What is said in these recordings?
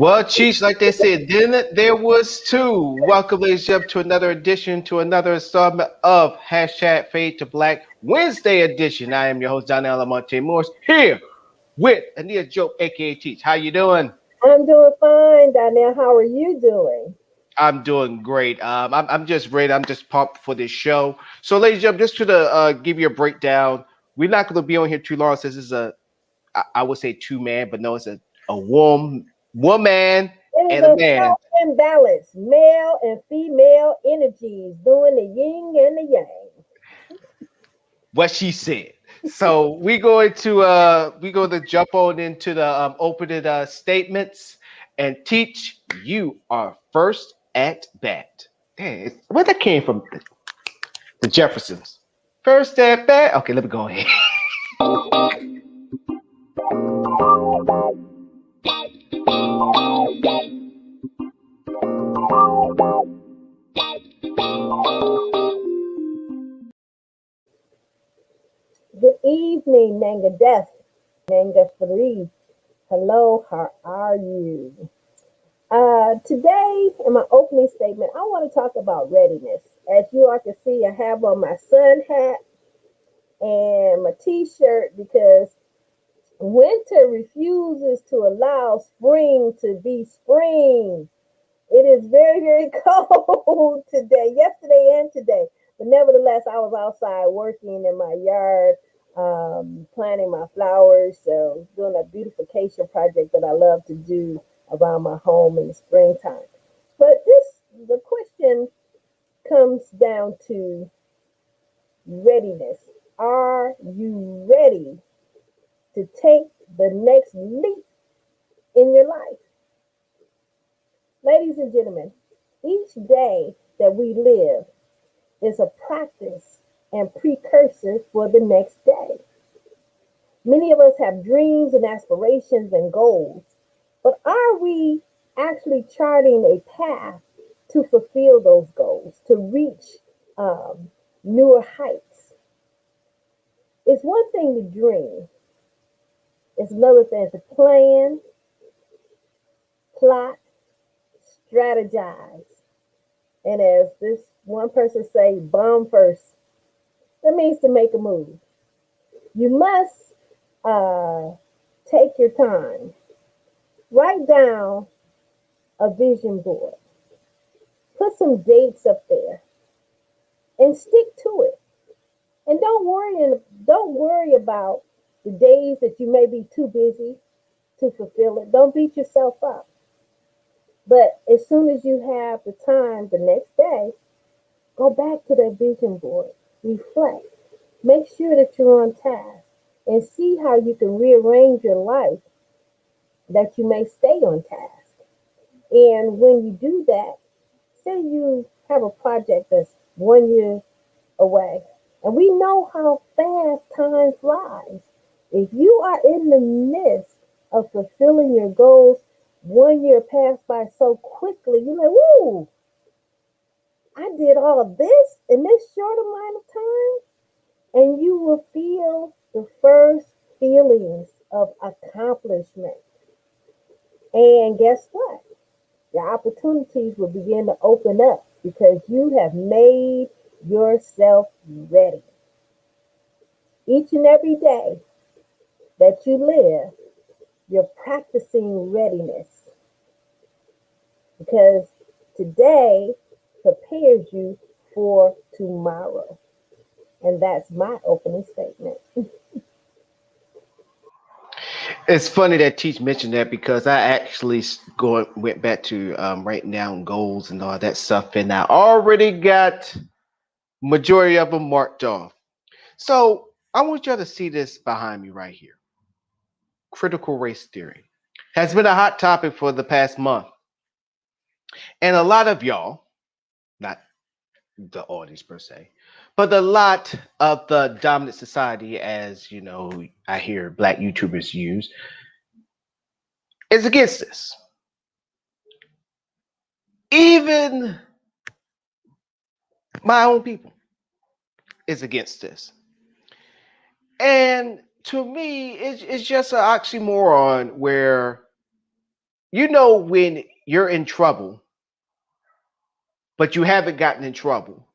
Well, Cheech, like they said, then there was two. Welcome, ladies and gentlemen, to another edition, to another installment of hashtag Fade to Black Wednesday edition. I am your host, John Alamonte Morris, here with Anita Joe, aka Cheech. How you doing? I'm doing fine, Donnell. How are you doing? I'm doing great. I'm just ready. I'm just pumped for this show. So, ladies and gentlemen, just to give you a breakdown, we're not going to be on here too long since it's I would say two man, but no, it's a woman It is and a a man. show in balance, male and female energies doing the yin and the yang. What she said. So we going to jump on into the opening statements and teach you our first at bat. Dang, where that came from? The Jeffersons. First at bat. Okay, let me go ahead. Good evening, Nanga Death, Nanga Free. Hello, how are you? Today, in my opening statement, I want to talk about readiness. As you all can see, I have on my sun hat and my t-shirt because winter refuses to allow spring to be spring. It is very, very cold today, yesterday and today. But nevertheless, I was outside working in my yard, planting my flowers, so doing a beautification project that I love to do around my home in the springtime. But the question comes down to readiness. Are you ready to take the next leap in your life? Ladies and gentlemen, each day that we live is a practice and precursor for the next day. Many of us have dreams and aspirations and goals, but are we actually charting a path to fulfill those goals, to reach um, newer heights? It's one thing to dream, it's another thing to plan, plot, strategize. And as this one person say, bomb first. That means to make a move. You must uh, take your time. Write down a vision board. Put some dates up there and stick to it. And don't worry about the days that you may be too busy to fulfill it. Don't beat yourself up. But as soon as you have the time the next day, go back to that vision board. Reflect. Make sure that you're on task and see how you can rearrange your life that you may stay on task. And when you do that, say you have a project that's 1 year away, and we know how fast time flies. If you are in the midst of fulfilling your goals, 1 year passed by so quickly, you're like, woo, I did all of this in this short amount of time. And you will feel the first feelings of accomplishment. And guess what? Your opportunities will begin to open up because you have made yourself ready. Each and every day that you live, you're practicing readiness because today prepares you for tomorrow. And that's my opening statement. It's funny that Teach mentioned that because I actually went back to writing down goals and all that stuff, and I already got majority of them marked off. So I want y'all to see this behind me right here. Critical race theory has been a hot topic for the past month, and a lot of y'all, not the audience per se, but a lot of the dominant society, as you know, I hear black YouTubers use, is against this. Even my own people is against this. And to me, it's just an oxymoron where You know when you're in trouble, but you haven't gotten in trouble.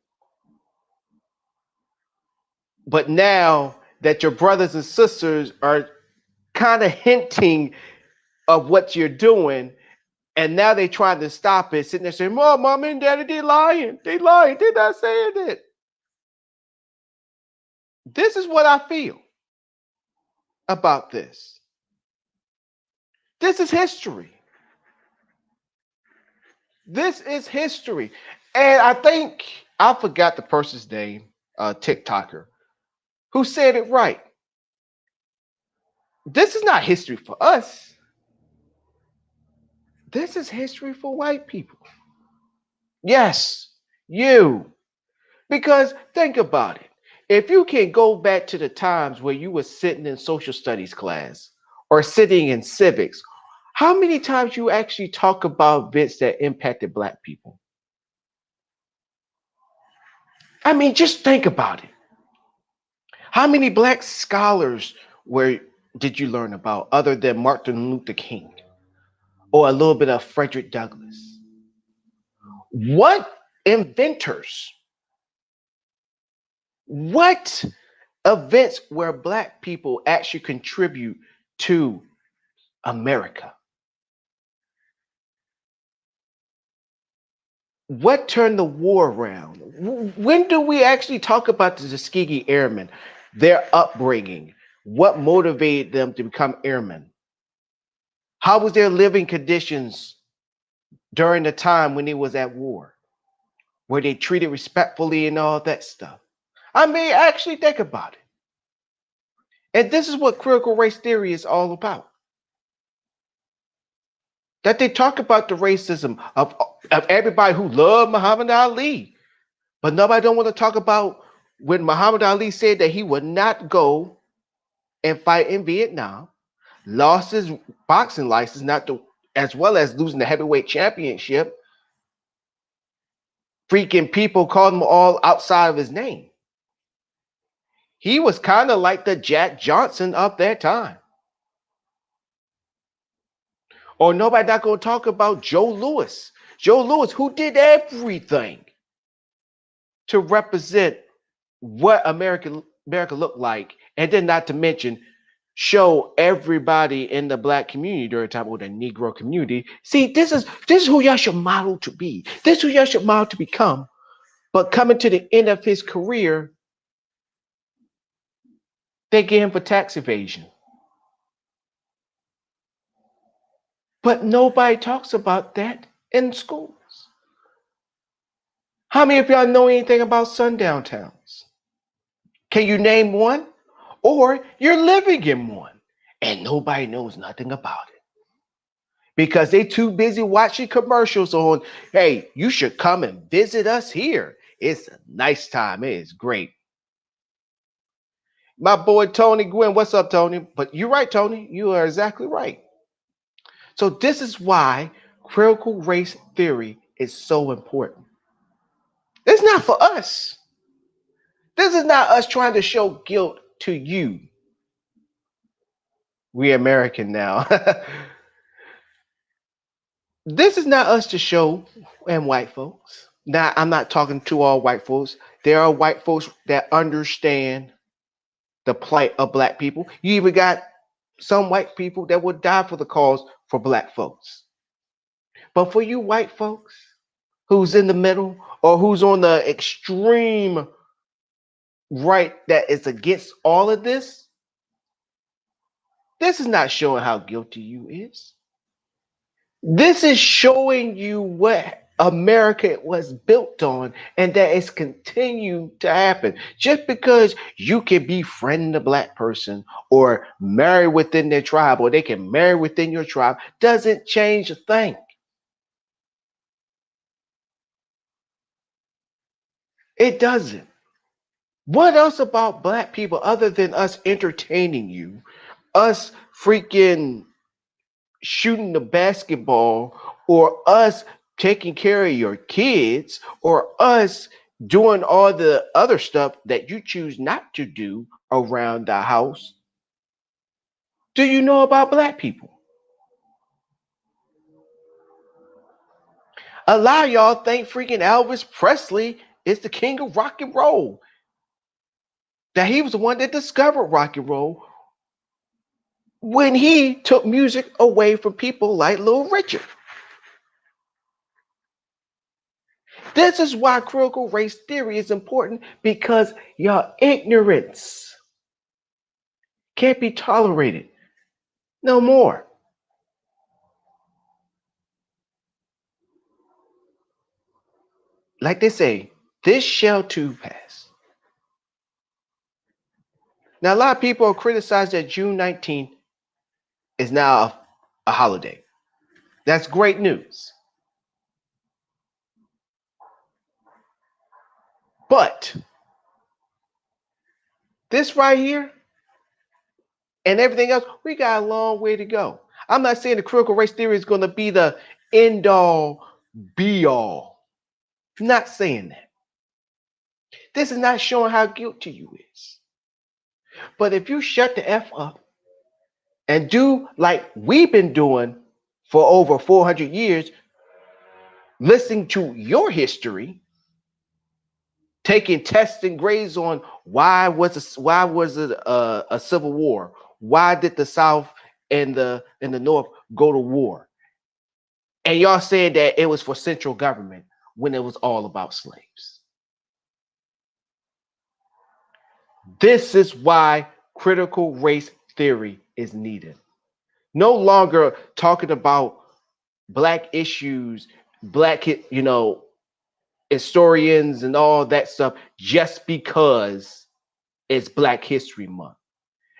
But now that your brothers and sisters are kind of hinting of what you're doing, and now they trying to stop it, sitting there saying, Mom and Daddy, they lying. They lying. They're not saying it. This is what I feel about this. This is history. This is history. And I think I forgot the person's name, TikToker, who said it right. This is not history for us. This is history for white people. Yes, you. Because think about it. If you can go back to the times where you were sitting in social studies class or sitting in civics, how many times you actually talk about events that impacted black people? I mean, just think about it. How many black scholars were did you learn about other than Martin Luther King or a little bit of Frederick Douglass? What inventors, what events where black people actually contribute to America? What turned the war around? When do we actually talk about the Tuskegee Airmen, their upbringing? What motivated them to become airmen? How was their living conditions during the time when they was at war? Were they treated respectfully and all that stuff? I mean, actually think about it. And this is what critical race theory is all about. That they talk about the racism of everybody who loved Muhammad Ali, but nobody don't want to talk about when Muhammad Ali said that he would not go and fight in Vietnam, lost his boxing license, not to, as well as losing the heavyweight championship. Freaking people called him all outside of his name. He was kind of like the Jack Johnson of that time. Or nobody not gonna talk about Joe Louis. Joe Louis, who did everything to represent what America looked like, and then not to mention show everybody in the black community during the time or the Negro community. See, this is who y'all should model to be. This is who y'all should model to become. But coming to the end of his career, they get him for tax evasion. But nobody talks about that in schools. How many of y'all know anything about sundown towns? Can you name one? Or you're living in one and nobody knows nothing about it because they too busy watching commercials on, hey, you should come and visit us here. It's a nice time. It is great. My boy Tony Gwynn, what's up, Tony? But you're right, Tony. You are exactly right. So this is why critical race theory is so important. It's not for us. This is not us trying to show guilt to you. We American now. This is not us to show and white folks. Now, I'm not talking to all white folks. There are white folks that understand the plight of black people. You even got some white people that would die for the cause for black folks. But for you white folks who's in the middle or who's on the extreme right that is against all of this is not showing how guilty you is. This is showing you what America was built on and that it's continued to happen. Just because you can befriend a black person or marry within their tribe or they can marry within your tribe doesn't change a thing. It doesn't. What else about black people other than us entertaining you, us freaking shooting the basketball, or us taking care of your kids, or us doing all the other stuff that you choose not to do around the house? Do you know about black people? A lot of y'all think freaking Elvis Presley is the king of rock and roll. That he was the one that discovered rock and roll when he took music away from people like Little Richard. This is why critical race theory is important, because your ignorance can't be tolerated no more. Like they say, this shall too pass. Now, a lot of people criticize that June 19th is now a holiday. That's great news. But this right here and everything else, we got a long way to go. I'm not saying the critical race theory is going to be the end all, be all. I'm not saying that. This is not showing how guilty you is. But if you shut the F up and do like we've been doing for over 400 years, listening to your history, taking tests and grades on why was it a civil war? Why did the South and the North go to war? And y'all said that it was for central government when it was all about slaves. This is why critical race theory is needed. No longer talking about black issues, black, historians and all that stuff just because it's Black History Month.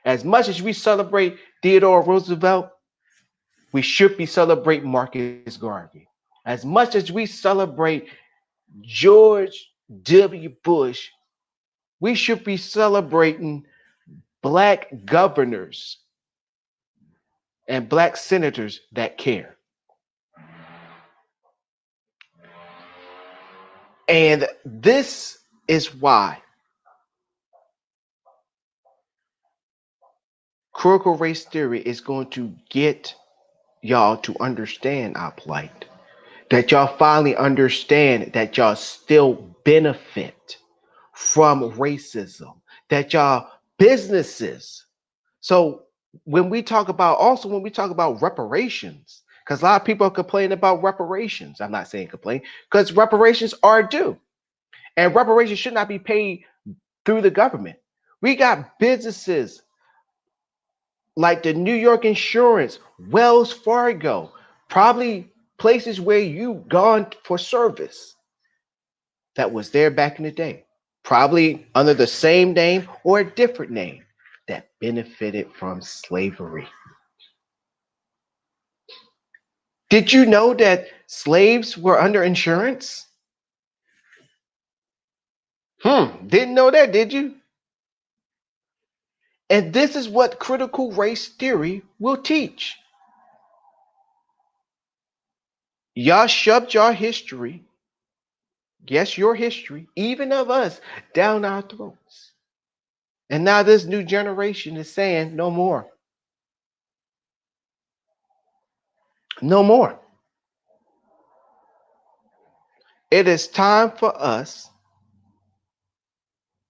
As much as we celebrate Theodore Roosevelt, we should be celebrating Marcus Garvey. As much as we celebrate George W. Bush, we should be celebrating Black governors and Black senators that care. And this is why critical race theory is going to get y'all to understand our plight. That y'all finally understand that y'all still benefit from racism. That y'all businesses. So when we talk about reparations, because a lot of people complain about reparations. I'm not saying complain, because reparations are due. And reparations should not be paid through the government. We got businesses like the New York Insurance, Wells Fargo, probably places where you gone for service that was there back in the day, probably under the same name or a different name that benefited from slavery. Did you know that slaves were under insurance? Didn't know that, did you? And this is what critical race theory will teach. Y'all shoved your history, yes, your history, even of us, down our throats. And now this new generation is saying no more. No more. It is time for us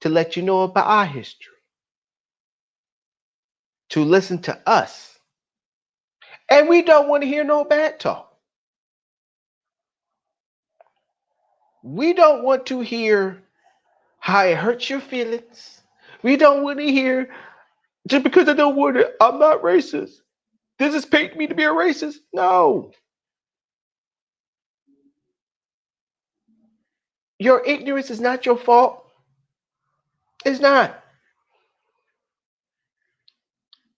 to let you know about our history, to listen to us. And we don't want to hear no bad talk. We don't want to hear how it hurts your feelings. We don't want to hear just because I don't want it, I'm not racist. Does this paint me to be a racist? No. Your ignorance is not your fault. It's not.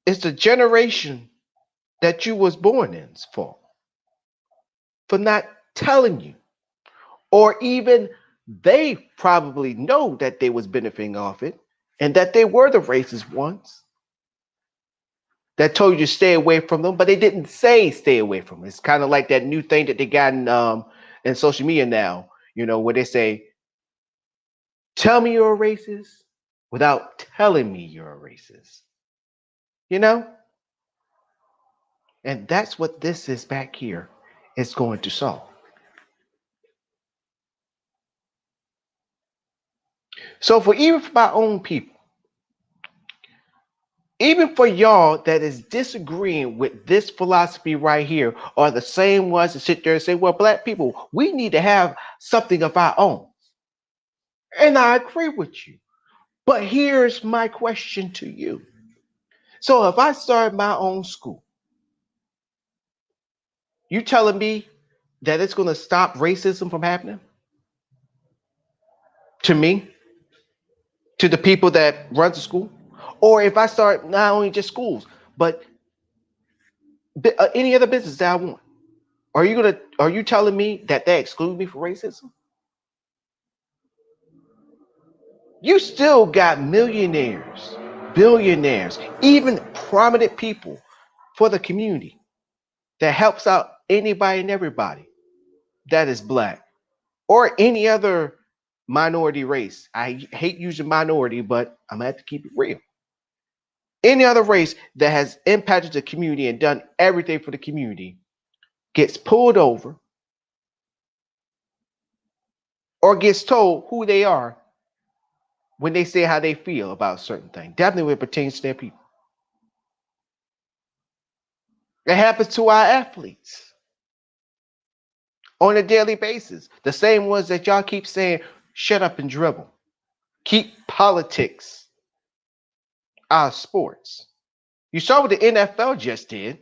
It's the generation that you was born in's fault for not telling you, or even they probably know that they was benefiting off it and that they were the racist ones that told you to stay away from them, but they didn't say stay away from them. It's kind of like that new thing that they got in social media now, where they say, tell me you're a racist without telling me you're a racist. You know? And that's what this is back here is going to solve. So for even for my own people, even for y'all that is disagreeing with this philosophy right here, are the same ones that sit there and say, well, black people, we need to have something of our own. And I agree with you. But here's my question to you. So if I start my own school, you telling me that it's going to stop racism from happening? To me, to the people that run the school? Or if I start not only just schools, but any other business that I want, are you telling me that they exclude me from racism? You still got millionaires, billionaires, even prominent people for the community that helps out anybody and everybody that is black or any other minority race. I hate using minority, but I'm gonna have to keep it real. Any other race that has impacted the community and done everything for the community gets pulled over or gets told who they are when they say how they feel about a certain thing. Definitely when it pertains to their people. It happens to our athletes on a daily basis. The same ones that y'all keep saying, shut up and dribble. Keep politics out of sports. You saw what the NFL just did.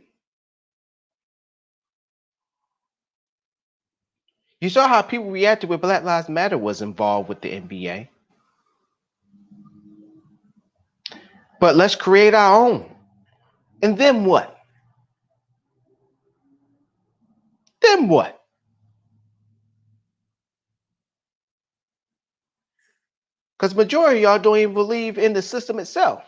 You saw how people reacted when Black Lives Matter was involved with the NBA. But let's create our own. And then what? Then what? Because majority of y'all don't even believe in the system itself.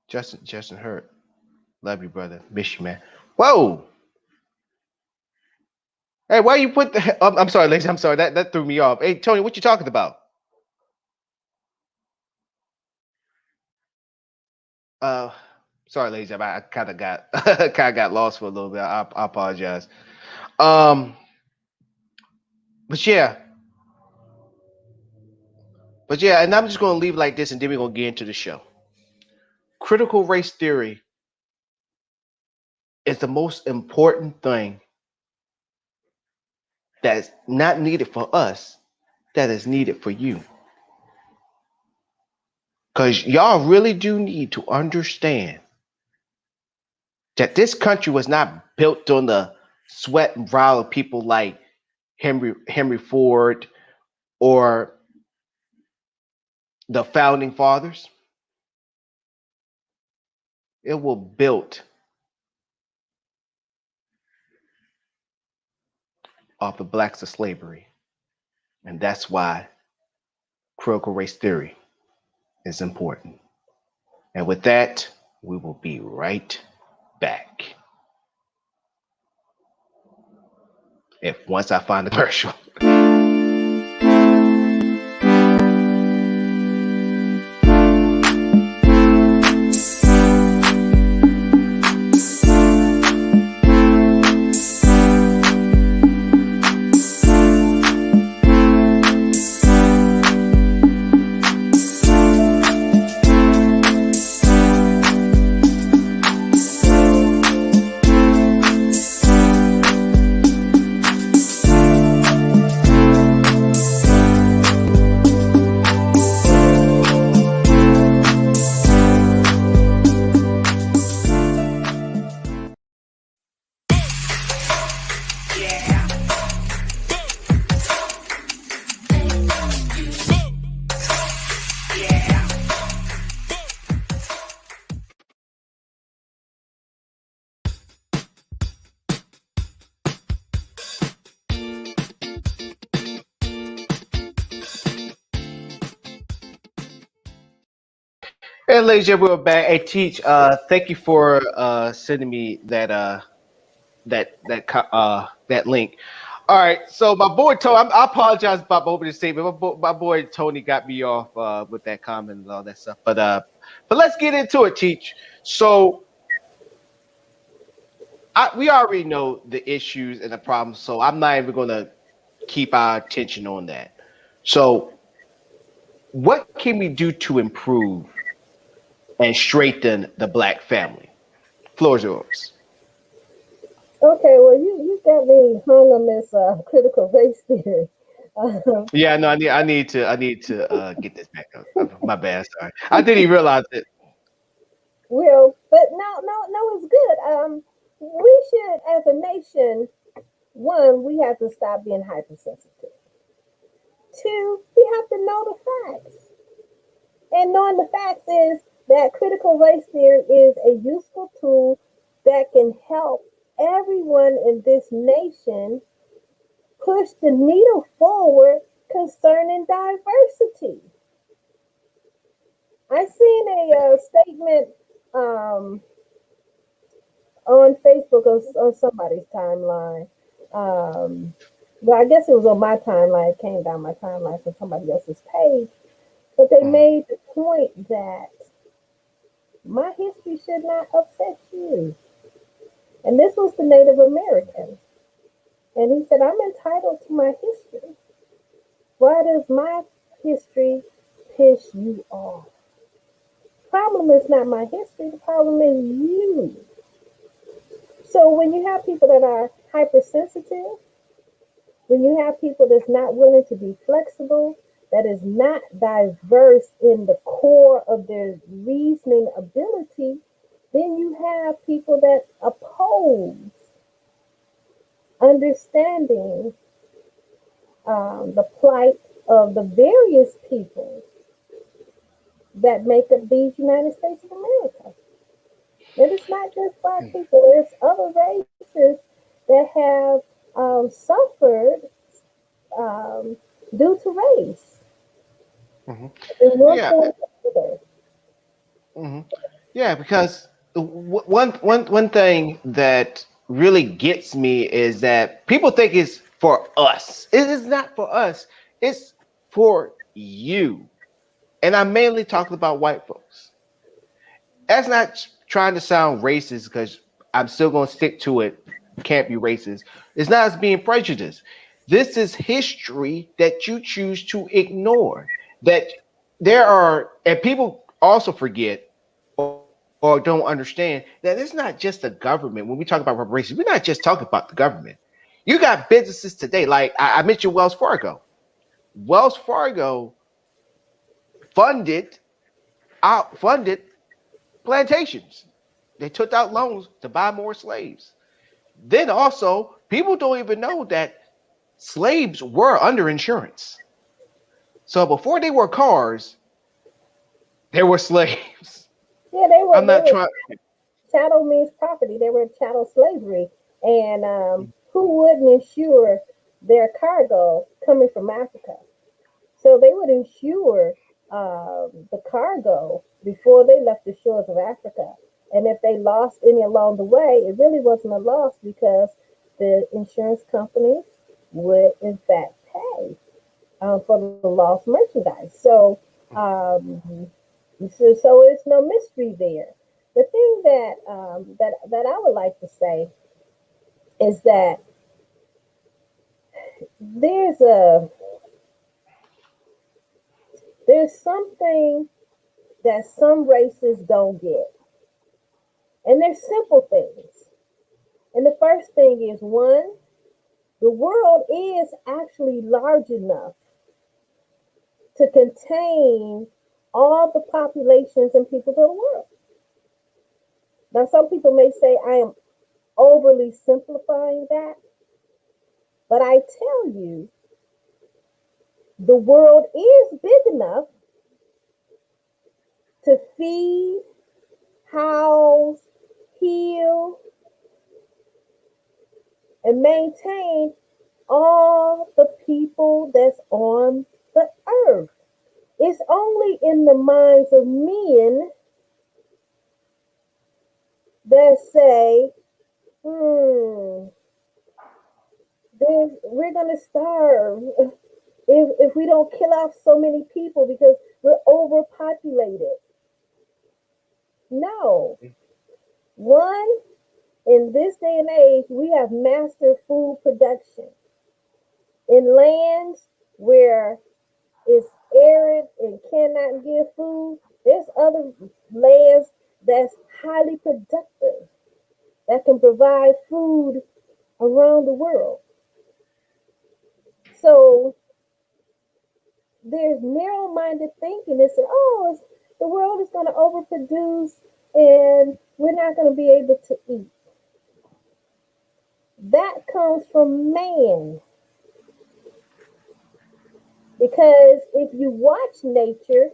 Justin Hurt. Love you, brother. Miss you, man. Whoa. Hey, why you put the I'm sorry, Lacey. I'm sorry. That threw me off. Hey, Tony, what you talking about? Uh sorry, Lacey. I kind of got lost for a little bit. I apologize. Um, but yeah. But yeah, and I'm just gonna leave it like this and then we're gonna get into the show. Critical race theory is the most important thing that's not needed for us, that is needed for you. Because y'all really do need to understand that this country was not built on the sweat and brow of people like Henry Ford or the founding fathers. It was built off the blacks of slavery. And that's why critical race theory is important. And with that, we will be right back. If once I find the commercial. Hey, ladies and gentlemen, we're back. Hey, Teach, thank you for sending me that link. All right, so my boy Tony, I apologize about my opening statement. My boy Tony got me off with that comment and all that stuff. But let's get into it, Teach. So we already know the issues and the problems, so I'm not even going to keep our attention on that. So, what can we do to improve and strengthen the black family? Floor is yours. Okay, well, you got me hung on this critical race theory. Um, Yeah, no, I need to get this back up. My bad, sorry. I didn't even realize it. well, but no, it's good. We should, as a nation, one, we have to stop being hypersensitive. Two, we have to know the facts. And knowing the facts is that critical race theory is a useful tool that can help everyone in this nation push the needle forward concerning diversity. I seen a statement um, on Facebook on somebody's timeline. Um, well, I guess it was on my timeline. It came down my timeline from somebody else's page. But they Mhm. made the point that my history should not upset you. And this was the Native American. And he said, I'm entitled to my history. Why does my history piss you off? Problem is not my history, the problem is you. So when you have people that are hypersensitive, when you have people that's not willing to be flexible, that is not diverse in the core of their reasoning ability, then you have people that oppose understanding the plight of the various people that make up these United States of America. And it's not just black people, there's other races that have suffered um, due to race Mhm. in one Yeah, form or another. hmm yeah, because one thing that really gets me is that people think it's for us. It is not for us. It's for you. And I'm mainly talking about white folks. That's not trying to sound racist because I'm still going to stick to it. Can't be racist. It's not as being prejudiced. This is history that you choose to ignore. That there are, and people also forget or don't understand that it's not just the government. When we talk about reparations, we're not just talking about the government. You got businesses today, like I mentioned Wells Fargo. Wells Fargo funded funded plantations. They took out loans to buy more slaves. Then also, people don't even know that slaves were under insurance. So before they were cars, they were slaves. Yeah, they were I'm they not were trying. chattel means property. They were chattel slavery, and who wouldn't insure their cargo coming from Africa? So they would insure the cargo before they left the shores of Africa. And if they lost any along the way, it really wasn't a loss because the insurance companies would, in fact, pay for the lost merchandise. So it's no mystery there. The thing that I would like to say is that there's a there's something that some races don't get. And they're simple things. And the first thing is one, the world is actually large enough to contain all the populations and peoples of the world. Now, some people may say I am overly simplifying that, but I tell you, the world is big enough to feed, house, heal, and maintain all the people that's on the earth. It's only in the minds of men that say, hmm, we're going to starve if we don't kill off so many people because we're overpopulated. No. One, In this day and age, we have mastered food production in lands where it's arid and cannot give food. There's other lands that's highly productive that can provide food around the world. So there's narrow-minded thinking that says, "Oh, the world is going to overproduce, and we're not going to be able to eat." That comes from man, because if you watch nature,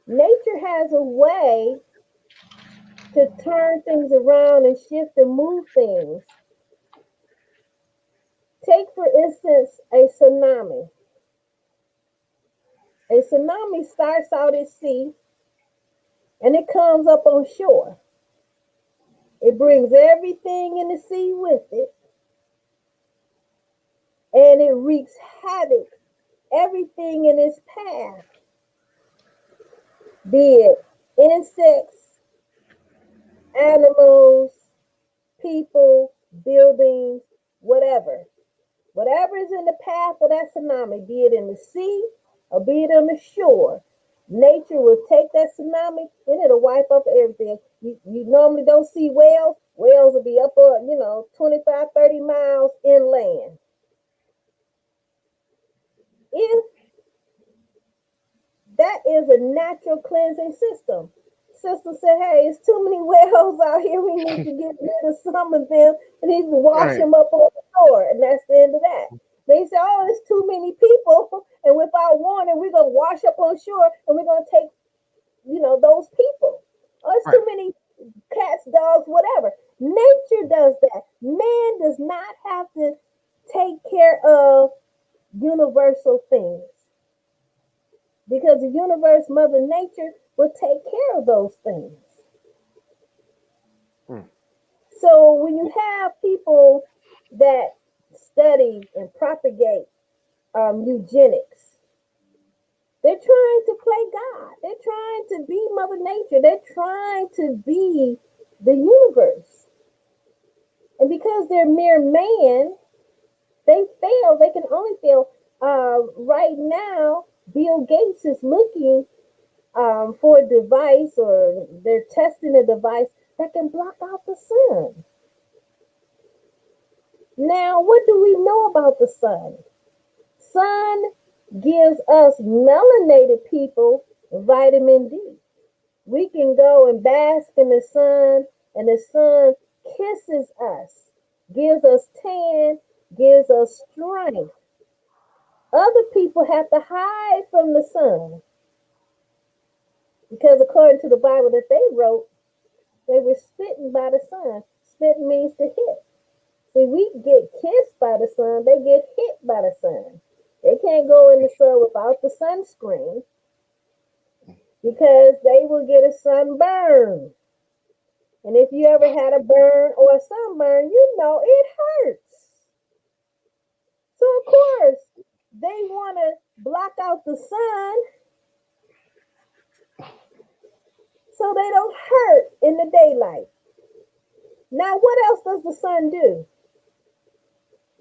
nature has a way to turn things around and shift and move things. Take, for instance, a tsunami. A tsunami starts out at sea and it comes up on shore. It brings everything in the sea with it, and it wreaks havoc, everything in its path, be it insects, animals, people, buildings, whatever. Whatever is in the path of that tsunami, be it in the sea or be it on the shore, nature will take that tsunami and it'll wipe up everything. You normally don't see whales. Whales will be up, 25, 30 miles inland. If that is a natural cleansing system, sister said, "Hey, it's too many whales out here. We need to get rid of some of them. We need to wash Right. them up on the shore." And that's the end of that. They say, "Oh, it's too many people, and without warning, we're gonna wash up on shore, and we're gonna take, those people. Oh, it's Right. too many cats, dogs, whatever." Nature does that. Man does not have to take care of universal things, because the universe, Mother Nature, will take care of those things. Mm. So when you have people that study and propagate eugenics, they're trying to play God. They're trying to be Mother Nature. They're trying to be the universe. And because they're mere man, they fail. They can only fail. Right now, Bill Gates is looking for a device, or they're testing a device that can block out the sun. Now, what do we know about the sun? Sun gives us melanated people vitamin D. We can go and bask in the sun, and the sun kisses us, gives us tan, gives us strength. Other people have to hide from the sun because, according to the Bible that they wrote, they were smitten by the sun. Smitten means to hit. See, we get kissed by the sun, they get hit by the sun. They can't go in the sun without the sunscreen because they will get a sunburn. And if you ever had a burn or a sunburn, you know it hurts. So, of course, they want to block out the sun so they don't hurt in the daylight. Now, what else does the sun do?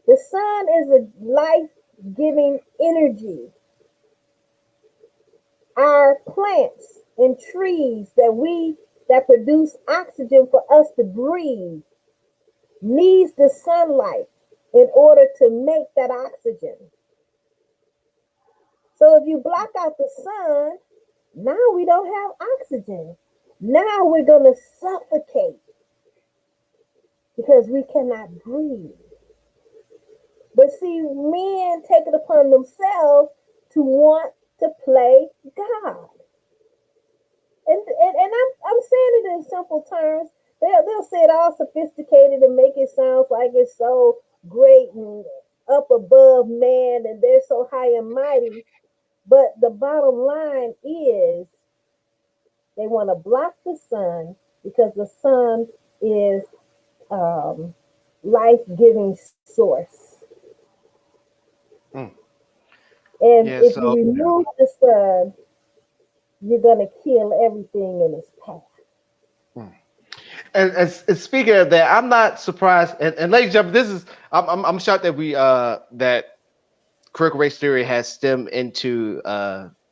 The sun is a life-giving energy. Our plants and trees that produce oxygen for us to breathe needs the sunlight in order to make that oxygen. So if you block out the sun, now we don't have oxygen. Now we're going to suffocate because we cannot breathe. But see, men take it upon themselves to want to play God. And I'm saying it in simple terms. They'll say it all sophisticated and make it sound like it's so great and up above man and they're so high and mighty. But the bottom line is they want to block the sun because the sun is life-giving source. Mm. And Yeah. if you So remove the sun, you're going to kill everything in its path. mm. And speaking of that, I'm not surprised. And ladies and gentlemen, this is I'm shocked that we that critical race theory has stemmed into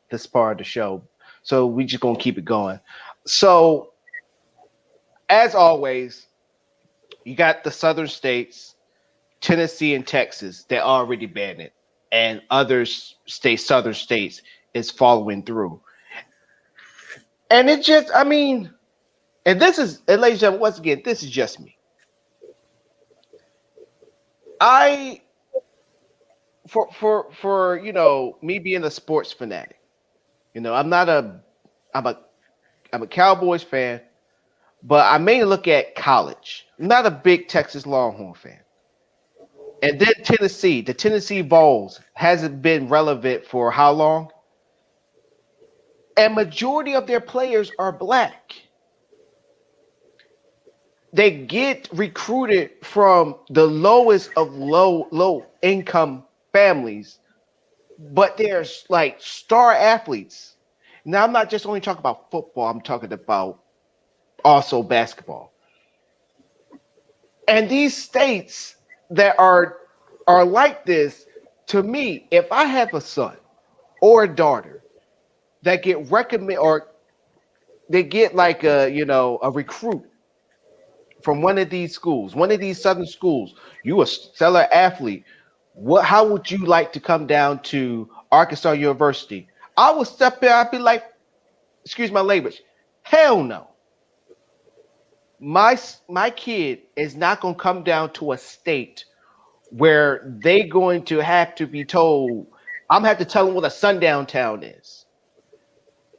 this part of the show. So we just gonna keep it going. So as always, you got the southern states, Tennessee and Texas, that already banned it, and other states, southern states, is following through. And it just, I mean, and this is, and ladies and gentlemen, once again, this is just me. I for me being a sports fanatic, I'm not a I'm a I'm a Cowboys fan, but I mainly look at college. I'm not a big Texas Longhorn fan. And then Tennessee, the Tennessee Vols hasn't been relevant for how long? And majority of their players are black. They get recruited from the lowest of low income families, but they're like star athletes. Now I'm not just only talking about football, I'm talking about also basketball. And these states that are like this, to me, if I have a son or a daughter that get recommend or they get like a recruit from one of these schools, one of these southern schools, you a stellar athlete. How would you like to come down to Arkansas University? I would step there, I'd be like, excuse my language, hell no. My kid is not gonna come down to a state where they going to have to be told, I'm gonna have to tell them what a sundown town is.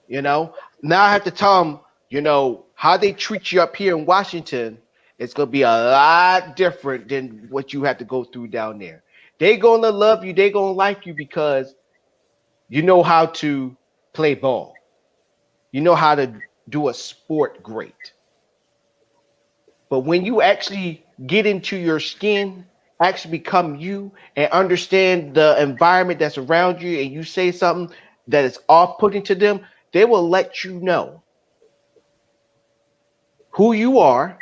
You know, now I have to tell them, how they treat you up here in Washington. It's gonna be a lot different than what you have to go through down there. They gonna love you. They gonna like you because you know how to play ball. You know how to do a sport great. But when you actually get into your skin, actually become you, and understand the environment that's around you, and you say something that is off-putting to them, they will let you know who you are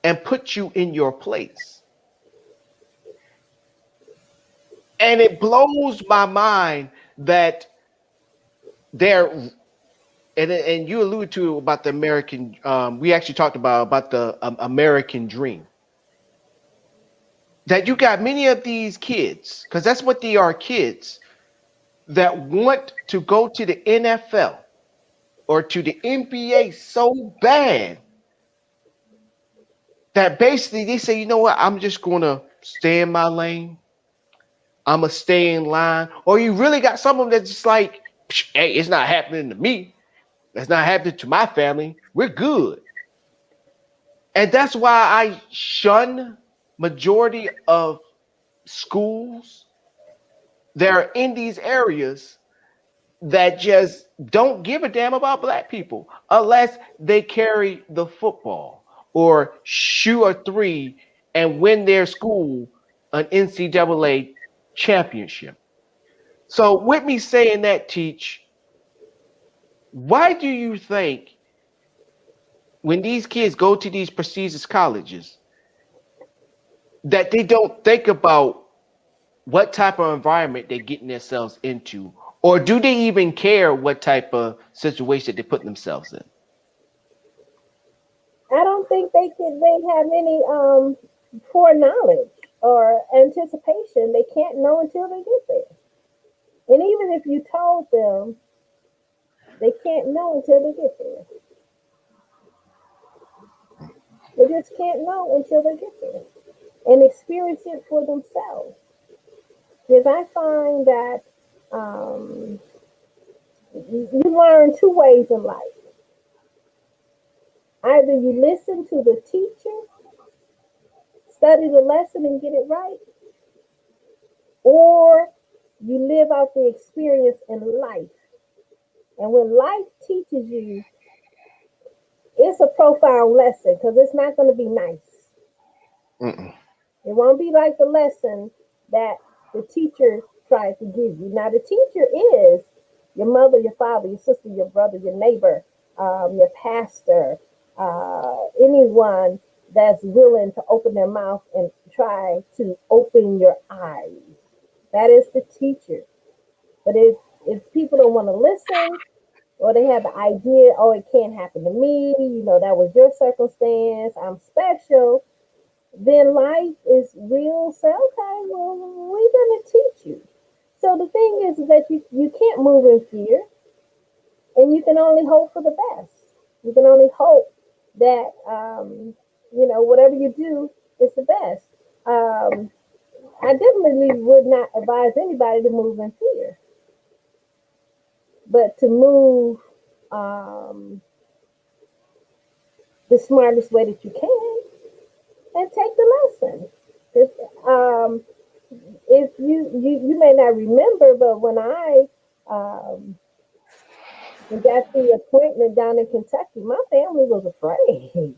and put you in your place. And it blows my mind that they're and you alluded to about the American. We actually talked about the American dream. That you got many of these kids, because that's what they are, kids that want to go to the NFL or to the NBA so bad that basically they say, you know what, I'm just gonna stay in my lane. I'm gonna stay in line. Or you really got some of them that's just like, hey, it's not happening to me. It's not happening to my family. We're good. And that's why I shun majority of schools that are in these areas that just don't give a damn about black people unless they carry the football or shoot a three and win their school an NCAA championship. So with me saying that, Teach, why do you think when these kids go to these prestigious colleges that they don't think about what type of environment they're getting themselves into, or do they even care what type of situation they put themselves in? I don't think they have any foreknowledge or anticipation. They can't know until they get there. And even if you told them, they can't know until they get there. They just can't know until they get there and experience it for themselves. Because I find that um, you learn two ways in life. Either you listen to the teacher, study the lesson and get it right, or you live out the experience in life. And when life teaches you, it's a profound lesson because it's not going to be nice. Mm-mm. It won't be like the lesson that the teacher tried to give you. Now, the teacher is your mother, your father, your sister, your brother, your neighbor, your pastor, anyone that's willing to open their mouth and try to open your eyes. That is the teacher. But if people don't want to listen, or they have the idea, oh, it can't happen to me, that was your circumstance, I'm special, then life is real. Say, okay, well, we're going to teach you. So the thing is that you can't move in fear, and you can only hope for the best. You can only hope that, whatever you do is the best. Um, I definitely would not advise anybody to move in fear, but to move um, the smartest way that you can and take the lesson. 'Cause, if you may not remember, but when I um, got the appointment down in Kentucky, my family was afraid.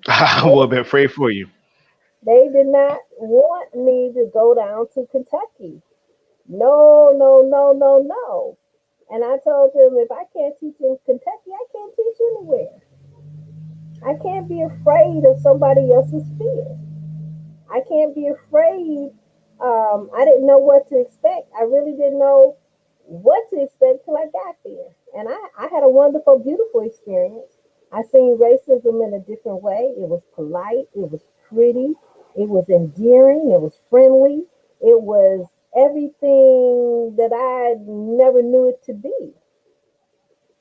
I would have They been afraid for you. they did not want me to go down to Kentucky. No, no, no, no, no. And I told them, if I can't teach in Kentucky, I can't teach anywhere. I can't be afraid of somebody else's fear. I can't be afraid. I didn't know what to expect. I really didn't know what to expect till I got there. And I had a wonderful, beautiful experience. I seen racism in a different way. It was polite, it was pretty, it was endearing, it was friendly, it was everything that I never knew it to be.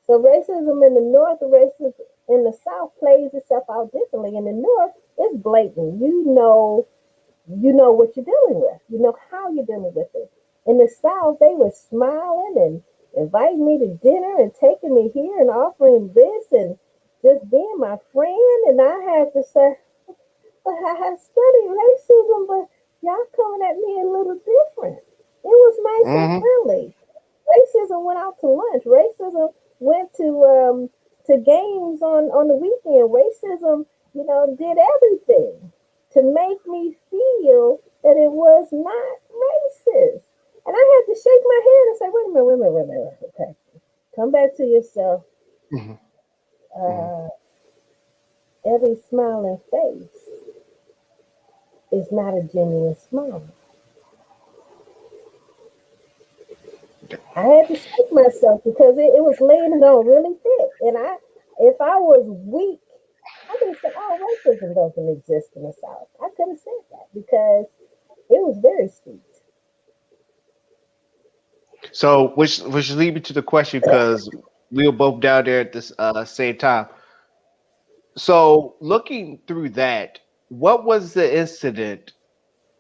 So racism in the North and racism in the South plays itself out differently. In the North, it's blatant. You know what you're dealing with. You know how you're dealing with it. In the South, they were smiling and inviting me to dinner and taking me here and offering this and just being my friend. And I had to say, but I have studied racism, but y'all coming at me a little different. It was nice and Hmm. friendly. Racism went out to lunch. Racism went to games on the weekend. Racism, did everything to make me feel that it was not racist. And I had to shake my head and say, wait a minute, wait a minute, wait a minute. Okay. Come back to yourself. Hmm. Hmm. Uh, every smiling face is not a genuine smile. I had to shake myself because it was laying it on really thick. And if I was weak, I could have said, oh, racism doesn't exist in the South. I could have said that because it was very sweet. So, which lead me to the question because we were both down there at this same time. So, looking through that, what was the incident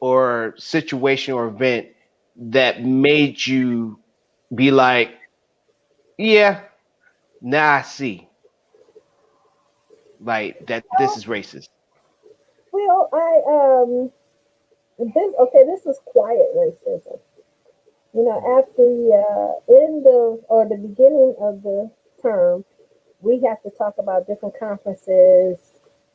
or situation or event that made you be like, yeah, now I see, like that this is Oh, racist. well, this is quiet racism. After the end of or the beginning of the term, we have to talk about different conferences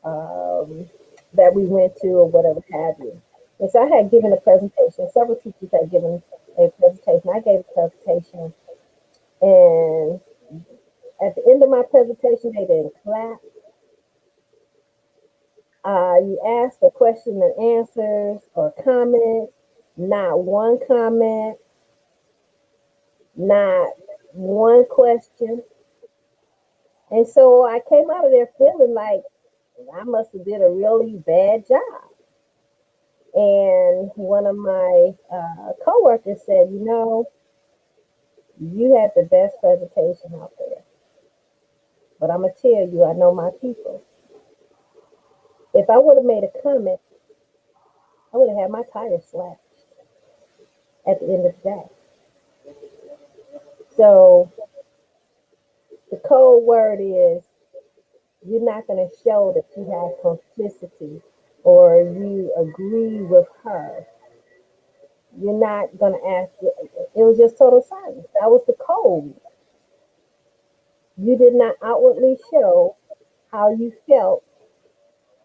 um, that we went to or whatever have you. And so I had given a presentation. Several teachers had given a presentation. I gave a presentation, and at the end of my presentation, they didn't clap. You asked for question and answers or comments. Not one comment, not one question. And so I came out of there feeling like I must have did a really bad job. And one of my coworkers said, you had the best presentation out there. But I'm going to tell you, I know my people. If I would have made a comment, I would have had my tires slashed at the end of the day. So the code word is you're not going to show that you have complicity or you agree with her. You're not going to ask. It was just total silence. That was the code. You did not outwardly show how you felt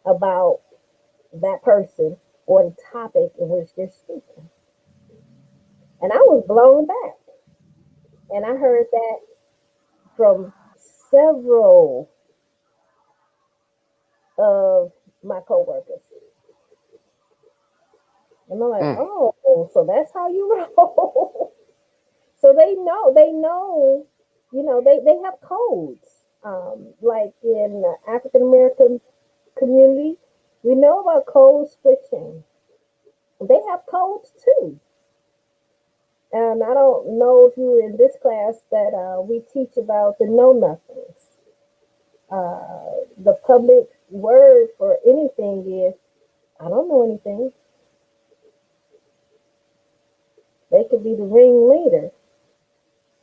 about that person or the topic in which they're speaking. And I was blown back. And I heard that from several of my coworkers. And I'm like, Mm. oh, so that's how you roll. So they have codes. Like in the African American community, we know about code switching. They have codes too. And I don't know if you were in this class that we teach about the know nothings. The public word for anything is, I don't know anything. They could be the ringleader,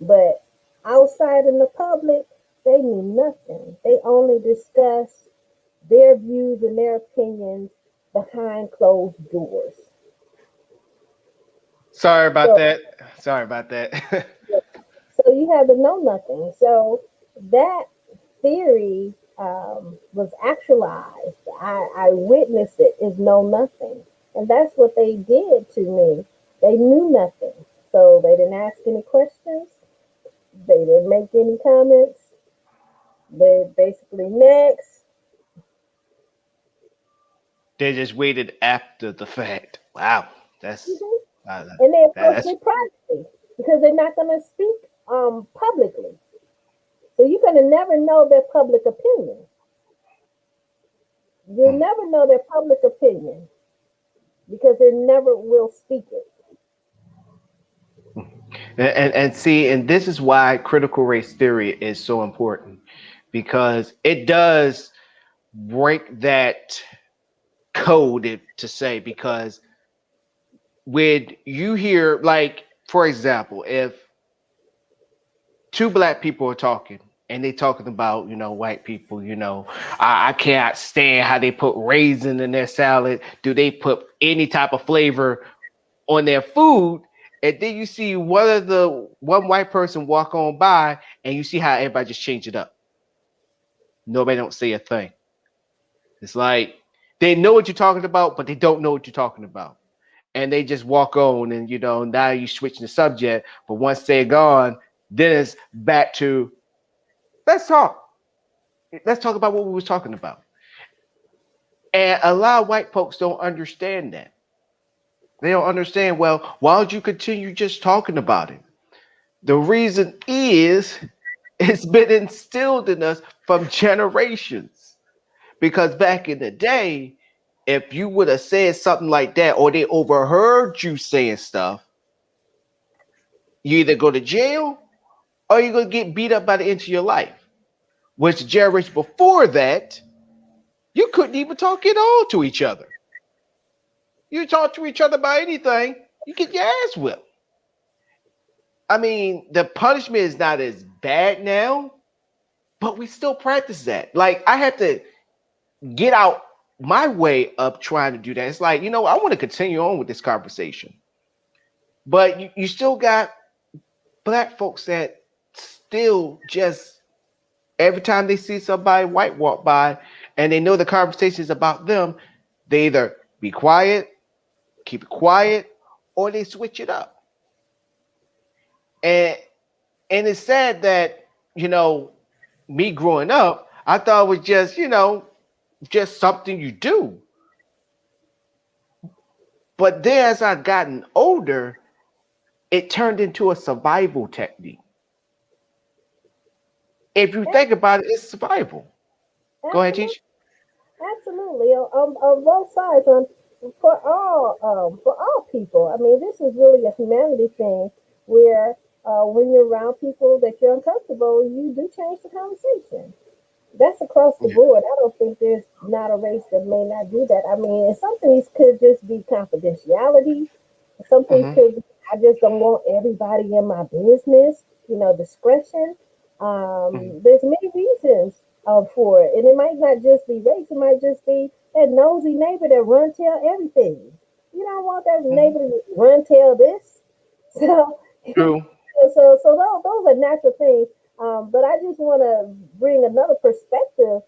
but outside in the public, they knew nothing. They only discuss their views and their opinions behind closed doors. Sorry about So, that. Sorry about that. so you have the know nothing. So that theory was actualized. I witnessed it. Is know nothing, and that's what they did to me. They knew nothing, so they didn't ask any questions. They didn't make any comments. They basically next. They just waited after the fact. Wow, that's Mhm. uh, And they approach that's me privately because they're not going to speak publicly. So you're going to never know their public opinion. You'll mm. never know their public opinion because they never will speak it. And see, and this is why critical race theory is so important because it does break that code to say because when you hear like for example if two black people are talking and they talking about white people I can't stand how they put raisin in their salad, do they put any type of flavor on their food, and then you see one white person walk on by and you see how everybody just change it up, nobody don't say a thing. It's like they know what you're talking about but they don't know what you're talking about, and they just walk on, and now you switching the subject, but once they're gone then it's back to let's talk. Let's talk about what we was talking about. And a lot of white folks don't understand that. They don't understand, well, why don't you continue just talking about it? The reason is it's been instilled in us from generations. Because back in the day, if you would have said something like that or they overheard you saying stuff, you either go to jail or you're going to get beat up by the end of your life. Which generations before that, you couldn't even talk at all to each other. You talk to each other about anything, you get your ass whipped. I mean, the punishment is not as bad now, but we still practice that. Like, I have to get out my way of trying to do that. It's like, I want to continue on with this conversation, but you still got black folks that still just every time they see somebody white walk by and they know the conversation is about them, they either be quiet, keep it quiet, or they switch it up. And and it's sad that me growing up, I thought it was just something you do. But then as I gotten older, it turned into a survival technique. If you think about it, it's survival. Go ahead, Absolutely, teach. absolutely. On both sides, for all people. I mean, this is really a humanity thing where when you're around people that you're uncomfortable, you do change the conversation. That's across the Yeah. board. I don't think there's not a race that may not do that. I mean, and some things could just be confidentiality. Some things Hmm. could be, I just don't want everybody in my business, discretion. Hmm. There's many reasons for it. And it might not just be race, it might just be that nosy neighbor that run tell everything. You don't want that Hmm. neighbor to run tell this. So True. so those are natural things. But I just want to bring another perspective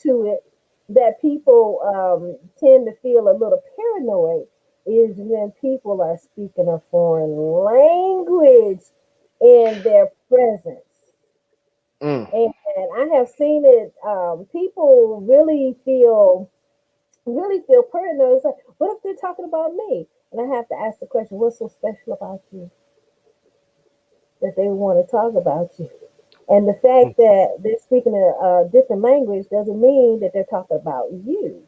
to it that people tend to feel a little paranoid is when people are speaking a foreign language in their presence. Mm. And I have seen it. People really feel paranoid. It's like, what if they're talking about me? And I have to ask the question, what's so special about you that they want to talk about you? And the fact that they're speaking a different language doesn't mean that they're talking about you.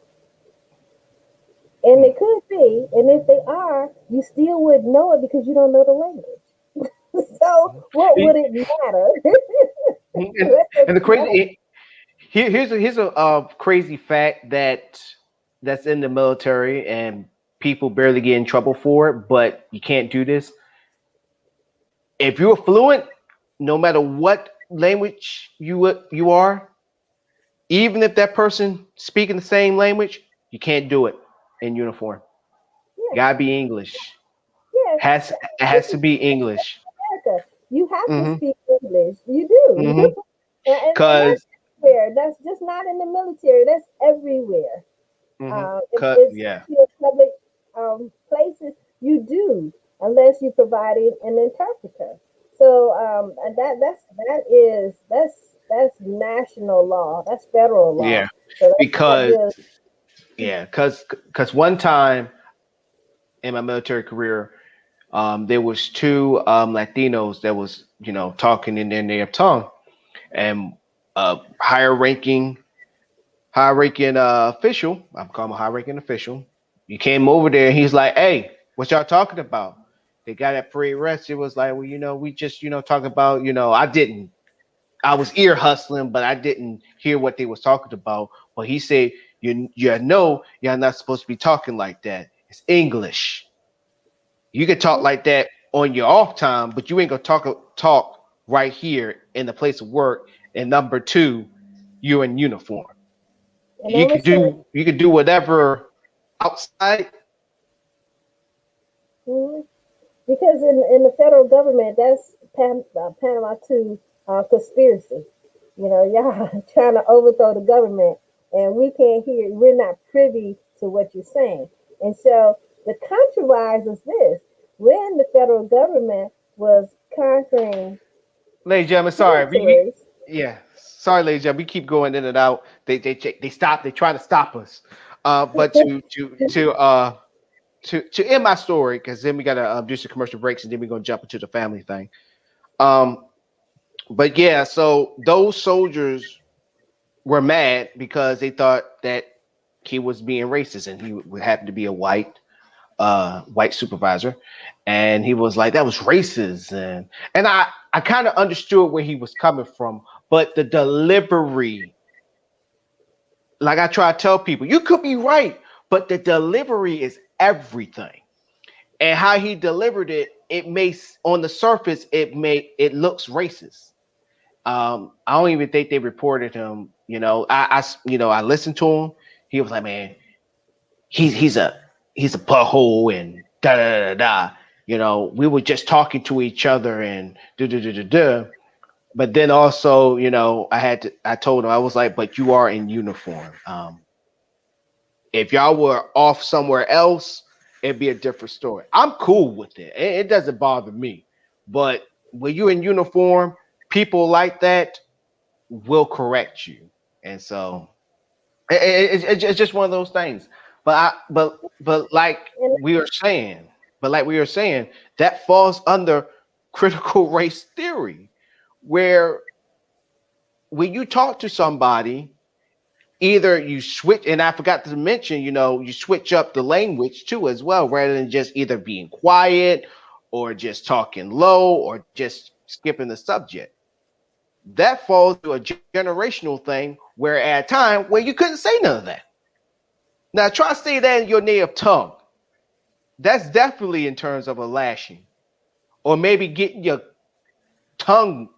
And they could be, and if they are, you still would know it because you don't know the language. So what would it matter? And, Let them and the know. crazy here's a crazy fact that's in the military and people barely get in trouble for it, but you can't do this. If you're fluent, no matter what language you are, even if that person speaking the same language, you can't do it in uniform. Yeah, Gotta be English. yeah. It This has to is be English. America. You have to Mm-hmm. speak English. You do. Mm-hmm. And that's Cause everywhere. That's just not in the military. That's everywhere. mm-hmm. It's Yeah. your public places. You do, unless you provided an interpreter. So and that's national law. That's federal Yeah. law. So that's not Because just. yeah, cause one time in my military career, there was two Latinos that was talking in their native tongue, and a higher ranking official, I'm calling him a high ranking official. He came over there and he's like, "Hey, what y'all talking about?" They got at pre arrest. It was like, well, we just talking about, I didn't. I was ear hustling, but I didn't hear what they was talking about. Well, he said, you're not supposed to be talking like that. It's English. You can talk like that on your off time, but you ain't gonna talk right here in the place of work. And number two, you're in uniform. And I'm gonna say, You could do whatever outside. mhm, because in the federal government, that's Panama 2 conspiracy. Y'all trying to overthrow the government, and we can't hear. We're not privy to what you're saying. And so the controversy is this: when the federal government was conquering Ladies and gentlemen, sorry. territories. Yeah, sorry, ladies and gentlemen. We keep going in and out. They stop. They try to stop us. But to end my story, because then we gotta do some commercial breaks, and then we're gonna jump into the family thing. Um, but yeah, so those soldiers were mad because they thought that he was being racist, and he would happen to be a white supervisor, and he was like, that was racist. And I kind of understood where he was coming from, but the delivery, like I try to tell people, you could be right, but the delivery is everything. And how he delivered it, it makes, on the surface, it looks racist. I don't even think they reported him. I listened to him. He was like, man, he's a he's a butthole and da da da da. We were just talking to each other and da da da da da. But then also, I told him, I was like, but you are in uniform. If y'all were off somewhere else, it'd be a different story. I'm cool with it. It doesn't bother me. But when you're in uniform, people like that will correct you. And so it's just one of those things. But And like we were saying, that falls under critical race theory, where when you talk to somebody, either you switch, and I forgot to mention, you switch up the language too as well, rather than just either being quiet or just talking low or just skipping the subject. That falls to a generational thing where at a time where you couldn't say none of that. Now try to say that in your native tongue. That's definitely in terms of a lashing, or maybe getting your tongue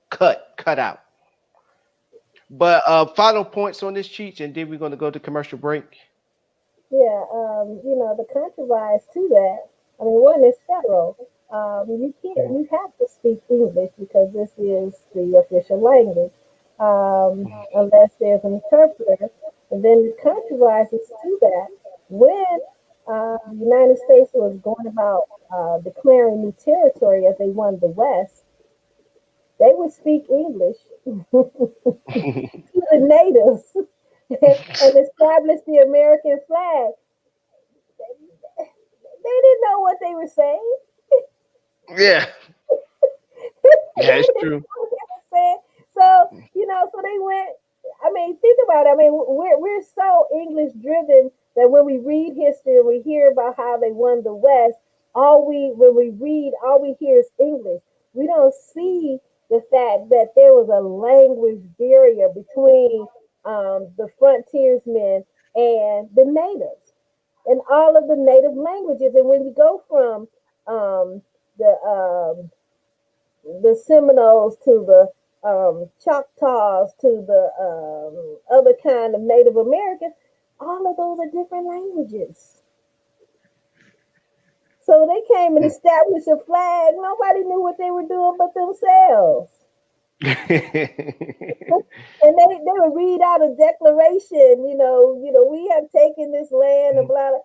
cut out. But final points on this, Cheech, and then we're going to go to commercial break. yeah, the controversy to that. I mean, one is federal. You can't. Mhm. You have to speak English because this is the official language. Unless there's an interpreter, and then the controversy to that. When the United States was going about declaring new territory as they won the West, They would speak English to the natives and establish the American flag. They didn't know what they were saying. Yeah, They yeah, it's didn't true. know what they were saying. So, so they went. I mean, think about it. I mean, we're so English driven that when we read history and we hear about how they won the West, when we read, all we hear is English. We don't see the fact that there was a language barrier between the frontiersmen and the natives and all of the native languages. And when you go from um, the Seminoles to the Choctaws to the other kind of Native Americans, all of those are different languages. So they came and established a flag. Nobody knew what they were doing but themselves. And they would read out a declaration, we have taken this land and blah, blah.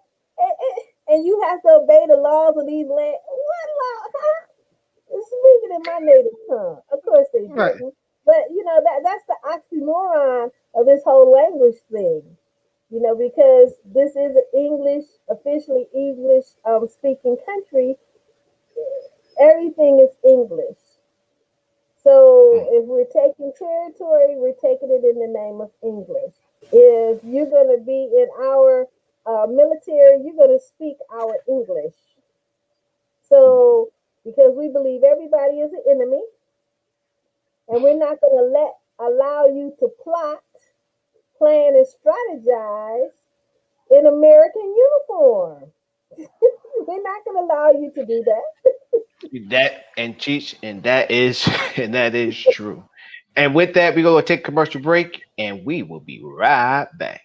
And you have to obey the laws of these land. What law? Huh? Speaking in my native tongue. Of course they Right. didn't. But that's the oxymoron of this whole language thing. Because this is an English, officially English speaking country, everything is English. So if we're taking territory, we're taking it in the name of English. If you're going to be in our military, you're going to speak our English. So because we believe everybody is an enemy, and we're not going to allow you to plot, plan, and strategize in American uniform. We're not going to allow you to do that. That and teach, and that is and that is true. And with that, we're gonna take a commercial break, and we will be right back.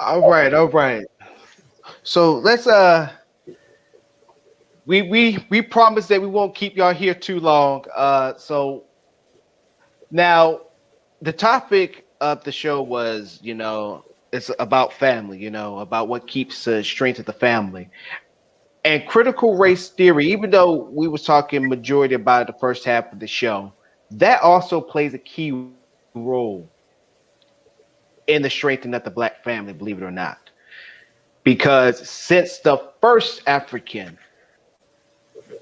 All right, all right. So let's we promise that we won't keep y'all here too long. So now the topic of the show was, it's about family, about what keeps strength of the family. And critical race theory, even though we was talking majority about the first half of the show, that also plays a key role in the strengthening of the black family, believe it or not. Because since the first African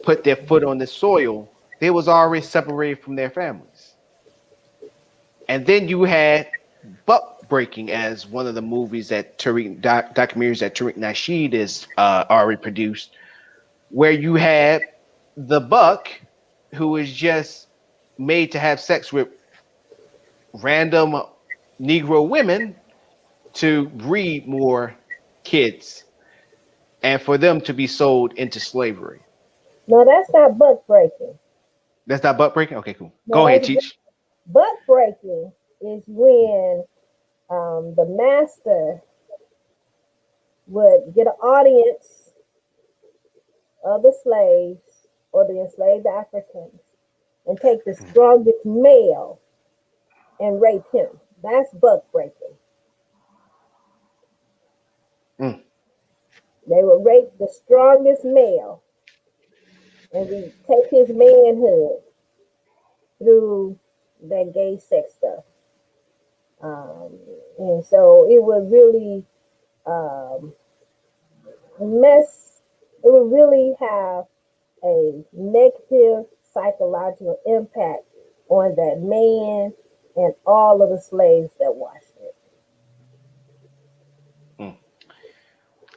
put their foot on the soil, they was already separated from their families. And then you had buck breaking as one of the movies that documentaries that Tariq Nasheed is already produced, where you had the buck who is just made to have sex with random Negro women to breed more kids and for them to be sold into slavery. No, that's not buck breaking. That's not butt breaking? Okay, cool. No, Go ahead, that's teach. buck breaking is when the master would get an audience of the slaves or the enslaved Africans and take the strongest male and rape him. That's buck breaking. Mm. They would rape the strongest male and we take his manhood through that gay sex stuff. Um, and so it would really um, mess, it would really have a negative psychological impact on that man and all of the slaves that watched it. Mm.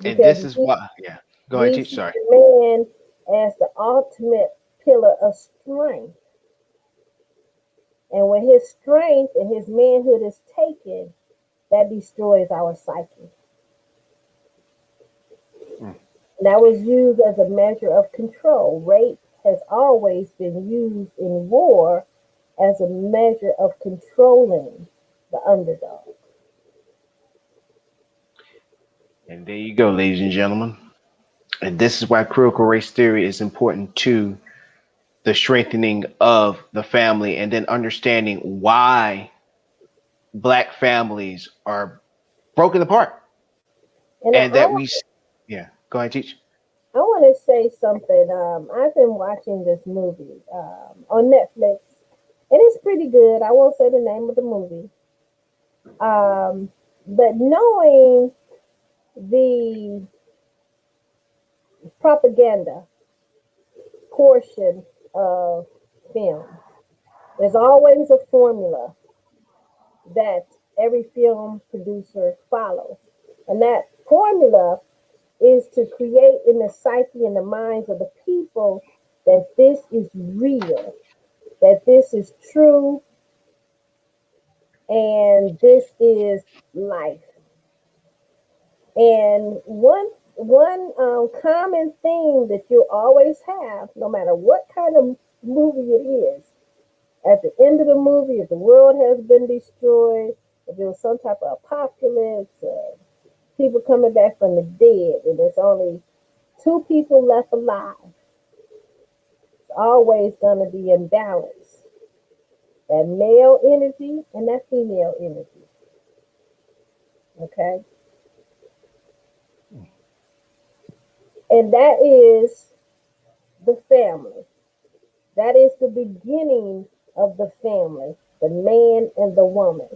And Because this is why, yeah. Go ahead, we teach. see Sorry. the man as the ultimate pillar of strength. And when his strength and his manhood is taken, that destroys our psyche. Mm. And that was used as a measure of control. Rape has always been used in war as a measure of controlling the underdog. And there you go, ladies and gentlemen. And this is why critical race theory is important to the strengthening of the family and then understanding why black families are broken apart And and that we, yeah, go ahead, teach. I want to say something. I've been watching this movie on Netflix, and it's pretty good. I won't say the name of the movie. Um, but knowing the propaganda portion of film, there's always a formula that every film producer follows. And that formula is to create in the psyche and the minds of the people that this is real, that this is true, and this is life. And one common theme that you always have, no matter what kind of movie it is, at the end of the movie, if the world has been destroyed, if there was some type of apocalypse, people coming back from the dead, and there's only two people left alive, it's always going to be in balance. That male energy and that female energy. Okay? And that is the family. That is the beginning of the family, the man and the woman.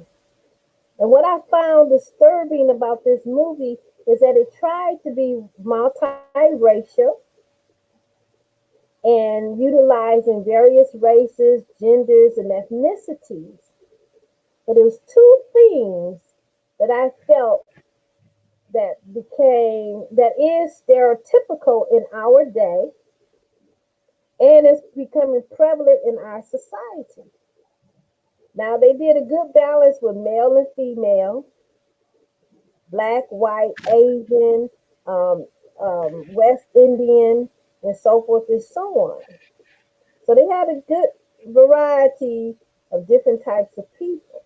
And what I found disturbing about this movie is that it tried to be multiracial and utilizing various races, genders, and ethnicities. But it was two things that I felt that is stereotypical in our day and is becoming prevalent in our society. Now they did a good balance with male and female, black, white, Asian, um, West Indian, and so forth and so on. So they had a good variety of different types of people.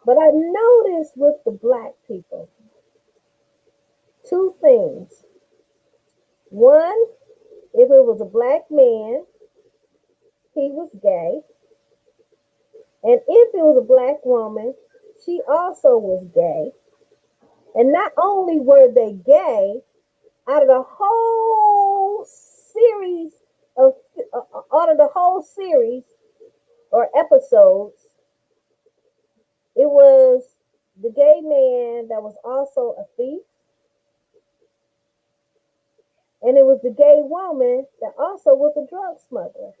But I noticed with the black people two things. One, if it was a black man, he was gay. And if it was a black woman, she also was gay. And not only were they gay, out of the whole series of out of the whole series or episodes, it was the gay man that was also a thief, and it was the gay woman that also was a drug smuggler.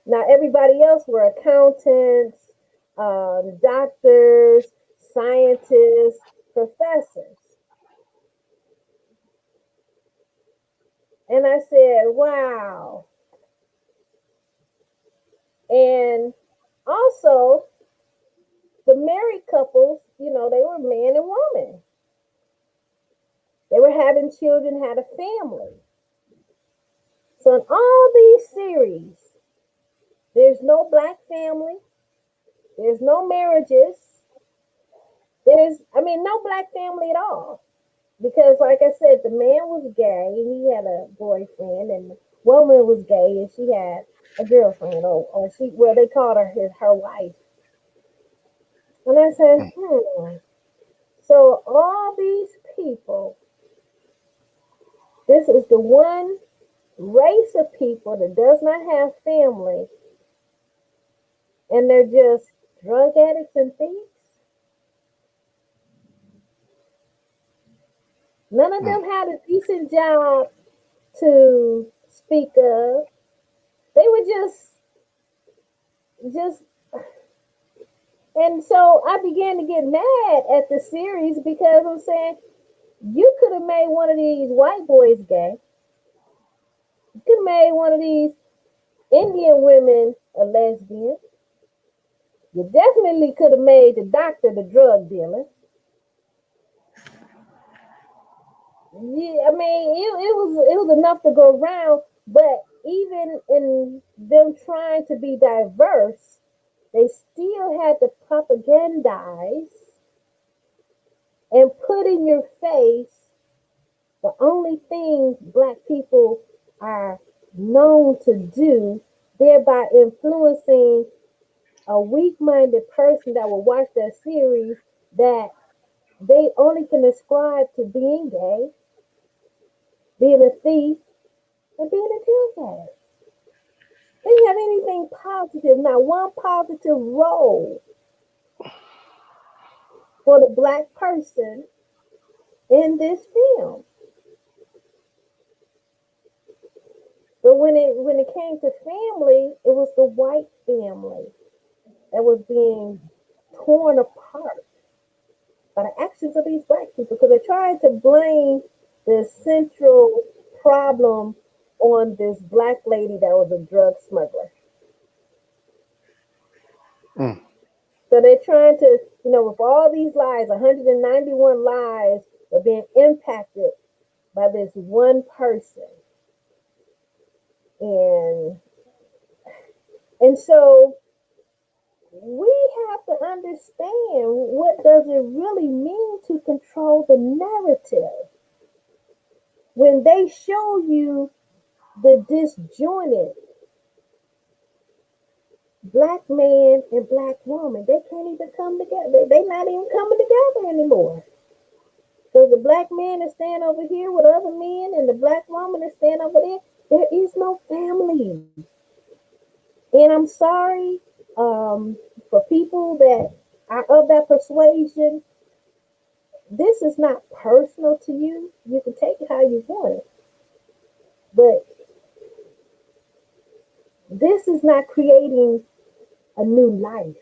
Now everybody else were accountants, doctors, scientists, professors. And I said, wow. And also, the married couples, they were man and woman. They were having children, had a family. So in all these series, there's no black family, there's no marriages, no black family at all. Because, like I said, the man was gay, he had a boyfriend, and the woman was gay, and she had a girlfriend, or they called her wife. And I said, so all these people This is the one race of people that does not have family, and they're just drug addicts and thieves. None of Mm. them had a decent job to speak of. They were just, and so I began to get mad at the series because I'm saying you could have made one of these white boys gay. You could have made one of these Indian women a lesbian. You definitely could have made the doctor the drug dealer. Yeah, I mean, it was enough to go around, but even in them trying to be diverse, they still had to propagandize and put in your face the only things black people are known to do, thereby influencing a weak-minded person that will watch that series that they only can ascribe to being gay, being a thief, and being a drug addict. They didn't have anything positive, not one positive role for the black person in this film. But when it came to family, it was the white family that was being torn apart by the actions of these black people because they're trying to blame the central problem on this black lady that was a drug smuggler. Mm. So they're trying to, with all these lies, 191 lives are being impacted by this one person. And and so we have to understand what does it really mean to control the narrative when they show you the disjointed black man and black woman. They can't even come together. They're not even coming together anymore. So the black man is standing over here with other men, and the black woman is standing over there. There is no family. And I'm sorry for people that are of that persuasion. This is not personal to you. You can take it how you want it. But this is not creating a new life.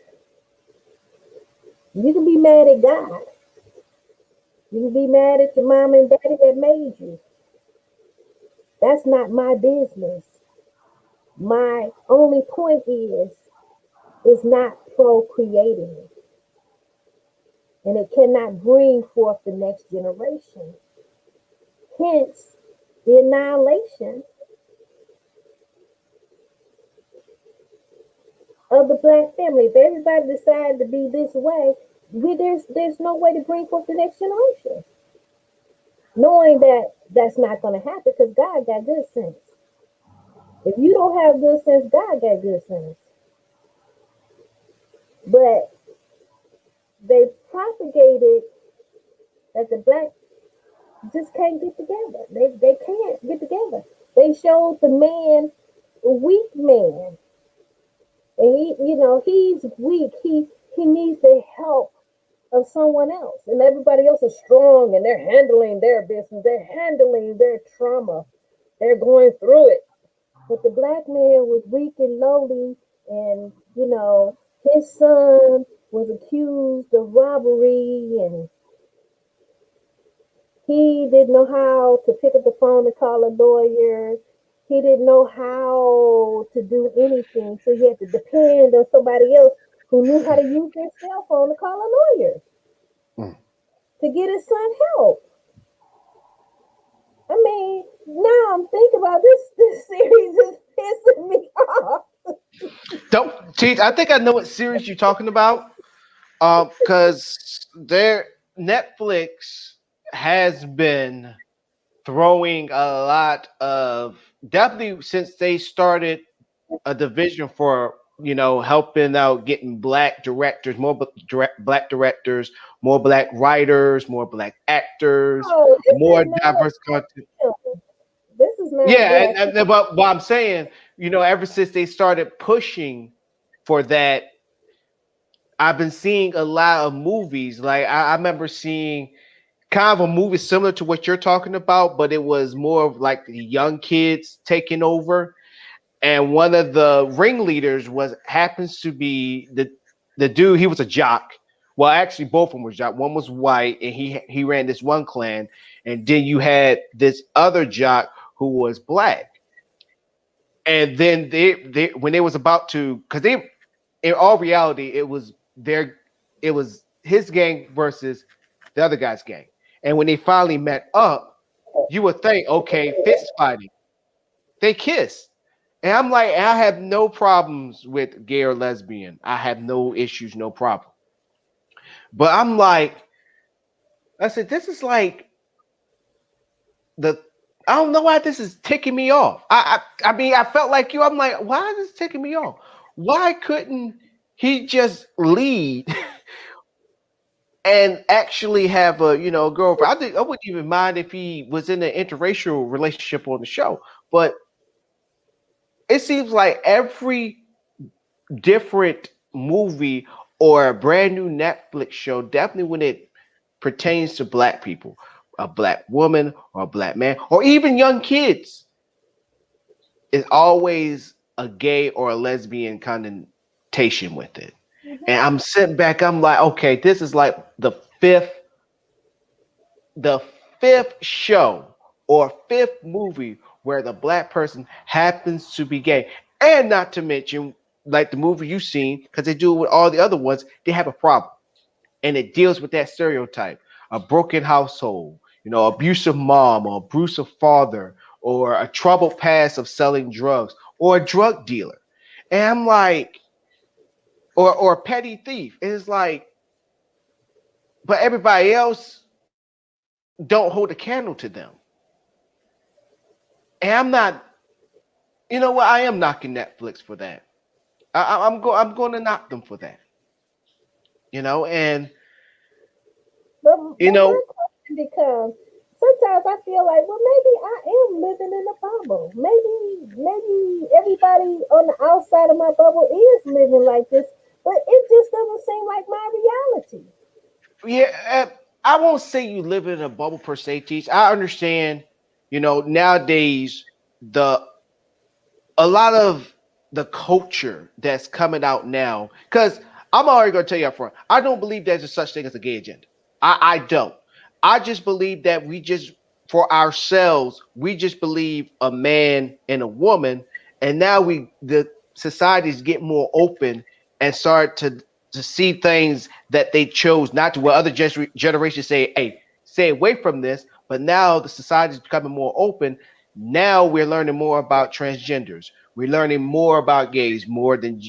You can be mad at God. You can be mad at your mom and daddy that made you. That's not my business. My only point is not procreating. And it cannot bring forth the next generation. Hence, the annihilation of the black family. If everybody decided to be this way, there's no way to bring forth the next generation. Knowing that that's not going to happen because God got good sense. If you don't have good sense, God got good sense. But they propagated that the black just can't get together. They can't get together. They showed the man, a weak man, and he's weak. He needs the help of someone else, and everybody else is strong, and they're handling their business. They're handling their trauma. They're going through it. But the black man was weak and lowly, and his son was accused of robbery, and he didn't know how to pick up the phone and call a lawyer. He didn't know how to do anything, so he had to depend on somebody else who knew how to use their cell phone to call a lawyer Mm. to get his son help. I mean, now I'm thinking about this. This series is pissing me off. Don't Teach. I think I know what series you're talking about. Because their Netflix has been throwing a lot of definitely since they started a division for helping out getting black directors, more black directors, more black writers, more black actors, Oh, this more is not diverse content. a film. not Yeah, what I but I'm saying, ever since they started pushing for that, I've been seeing a lot of movies. Like I remember seeing kind of a movie similar to what you're talking about, but it was more of like the young kids taking over. And one of the ringleaders was happens to be the dude. He was a jock. Well, actually, both of them were jock. One was white, and he ran this one clan, and then you had this other jock who was black. And then they when they was about to, because they in all reality it was his gang versus the other guy's gang. And when they finally met up, you would think, okay, fist fighting. They kissed. And I'm like, I have no problems with gay or lesbian. I have no issues, no problem. But I'm like, I said, this is like the I don't know why this is ticking me off. I mean, I felt like you. I'm like, why is this ticking me off? Why couldn't he just lead and actually have a girlfriend? I wouldn't even mind if he was in an interracial relationship on the show. But it seems like every different movie or a brand new Netflix show, definitely when it pertains to black people, a black woman or a black man, or even young kids, is always a gay or a lesbian connotation with it. And I'm sitting back, I'm like, okay, this is like the fifth show or fifth movie where the black person happens to be gay. And not to mention, like the movie you've seen, because they do it with all the other ones, they have a problem. And it deals with that stereotype, a broken household, abusive mom or abusive father, or a troubled past of selling drugs, or a drug dealer. And I'm like, or a petty thief. And it's like, but everybody else don't hold a candle to them. And I'm not, you know what? I am knocking Netflix for that. I'm going to knock them for that. And but you my know, question becomes sometimes I feel like, well, maybe I am living in a bubble. Maybe everybody on the outside of my bubble is living like this, but it just doesn't seem like my reality. yeah, I won't say you live in a bubble per se, Teach. I understand, nowadays the a lot of the culture that's coming out now, because I'm already going to tell you up front, I don't believe there's a such thing as a gay agenda. I don't. I just believe that for ourselves, we just believe a man and a woman, and now the societies get more open and start to see things that they chose not to. Where other generations say, "Hey, stay away from this," but now the society is becoming more open. Now we're learning more about transgenders. We're learning more about gays, more than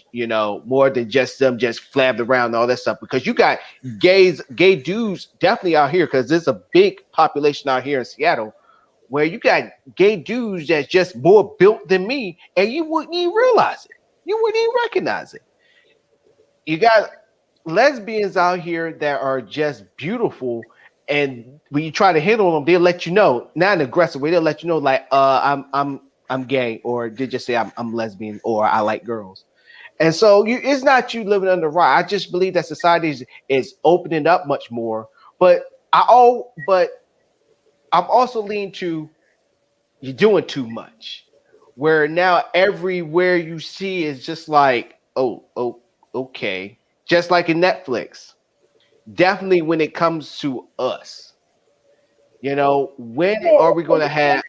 just them just flabbed around and all that stuff. Because you got gay dudes definitely out here, because there's a big population out here in Seattle where you got gay dudes that's just more built than me, and you wouldn't even realize it. You wouldn't even recognize it. You got lesbians out here that are just beautiful, and when you try to hit on them, they'll let you know, not in an aggressive way. They'll let you know, like, I'm gay, or they just say I'm lesbian, or I like girls. And so it's not you living under a rock. I just believe that society is opening up much more. But but I'm also leaning to you're doing too much. Where now everywhere you see is just like, oh, okay. Just like in Netflix. Definitely when it comes to us. When are we going to have?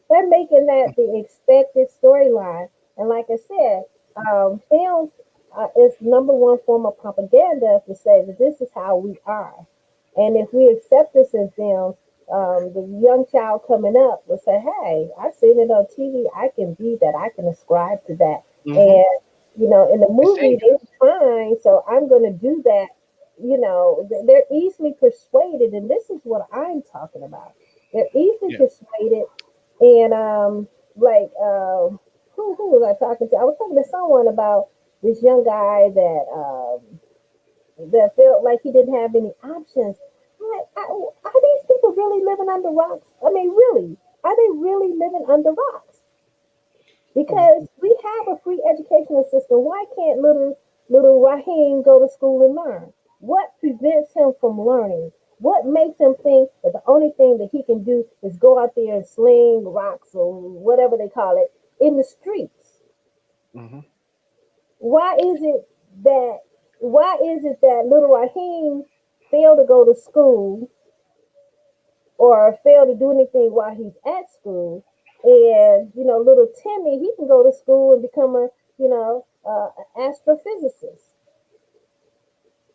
They're making that the expected storyline. And like I said, films is number one form of propaganda to say that this is how we are. And if we accept this in film, the young child coming up will say, hey, I've seen it on TV. I can be that. I can ascribe to that. Mhm. And, in the It's movie, they dangerous. were fine. So I'm going to do that. They're easily persuaded. And this is what I'm talking about. They're easily Yeah. persuaded and like who was I talking to? I was talking to someone about this young guy that felt like he didn't have any options. I'm like, are these people really living under rocks? I mean, really, Are they really living under rocks? Because we have a free educational system. Why can't little Raheem go to school and learn? What prevents him from learning? What makes him think that the only thing that he can do is go out there and sling rocks or whatever they call it in the streets? Mm-hmm. Why is it that little Raheem failed to go to school or fail to do anything while he's at school? And little Timmy, he can go to school and become an astrophysicist.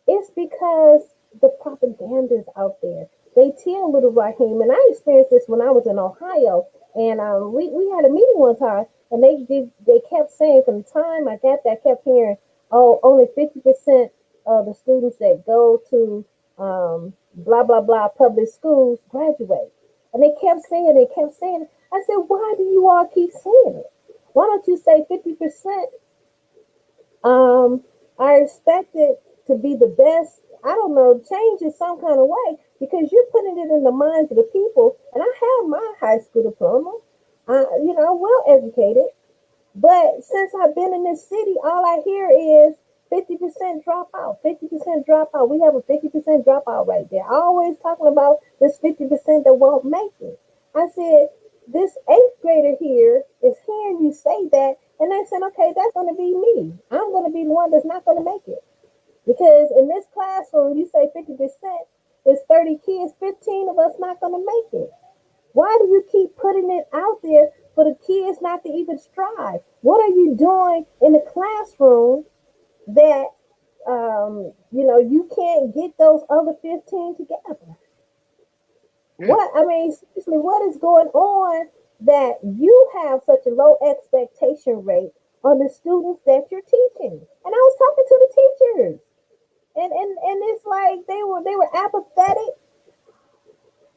It's because the propaganda is out there. They tell little Raheem, and I experienced this when I was in Ohio, and we had a meeting one time, and they kept saying from the time I got there, I kept hearing, oh, only 50% of the students that go to blah blah blah public schools graduate, and they kept saying, it. I said, why do you all keep saying it? Why don't you say 50%? I expect it to be the best. I don't know, change it some kind of way because you're putting it in the minds of the people. And I have my high school diploma. I'm well educated. But since I've been in this city, all I hear is 50% dropout, 50% dropout. We have a 50% dropout right there. Always talking about this 50% that won't make it. I said, this eighth grader here is hearing you say that, and they said, okay, that's going to be me. I'm going to be the one that's not going to make it. Because in this classroom, you say 50%, it's 30 kids, 15 of us not going to make it. Why do you keep putting it out there for the kids not to even strive? What are you doing in the classroom that, you can't get those other 15 together? Yeah. Seriously, what is going on that you have such a low expectation rate on the students that you're teaching? And I was talking to the teachers, and it's like they were apathetic.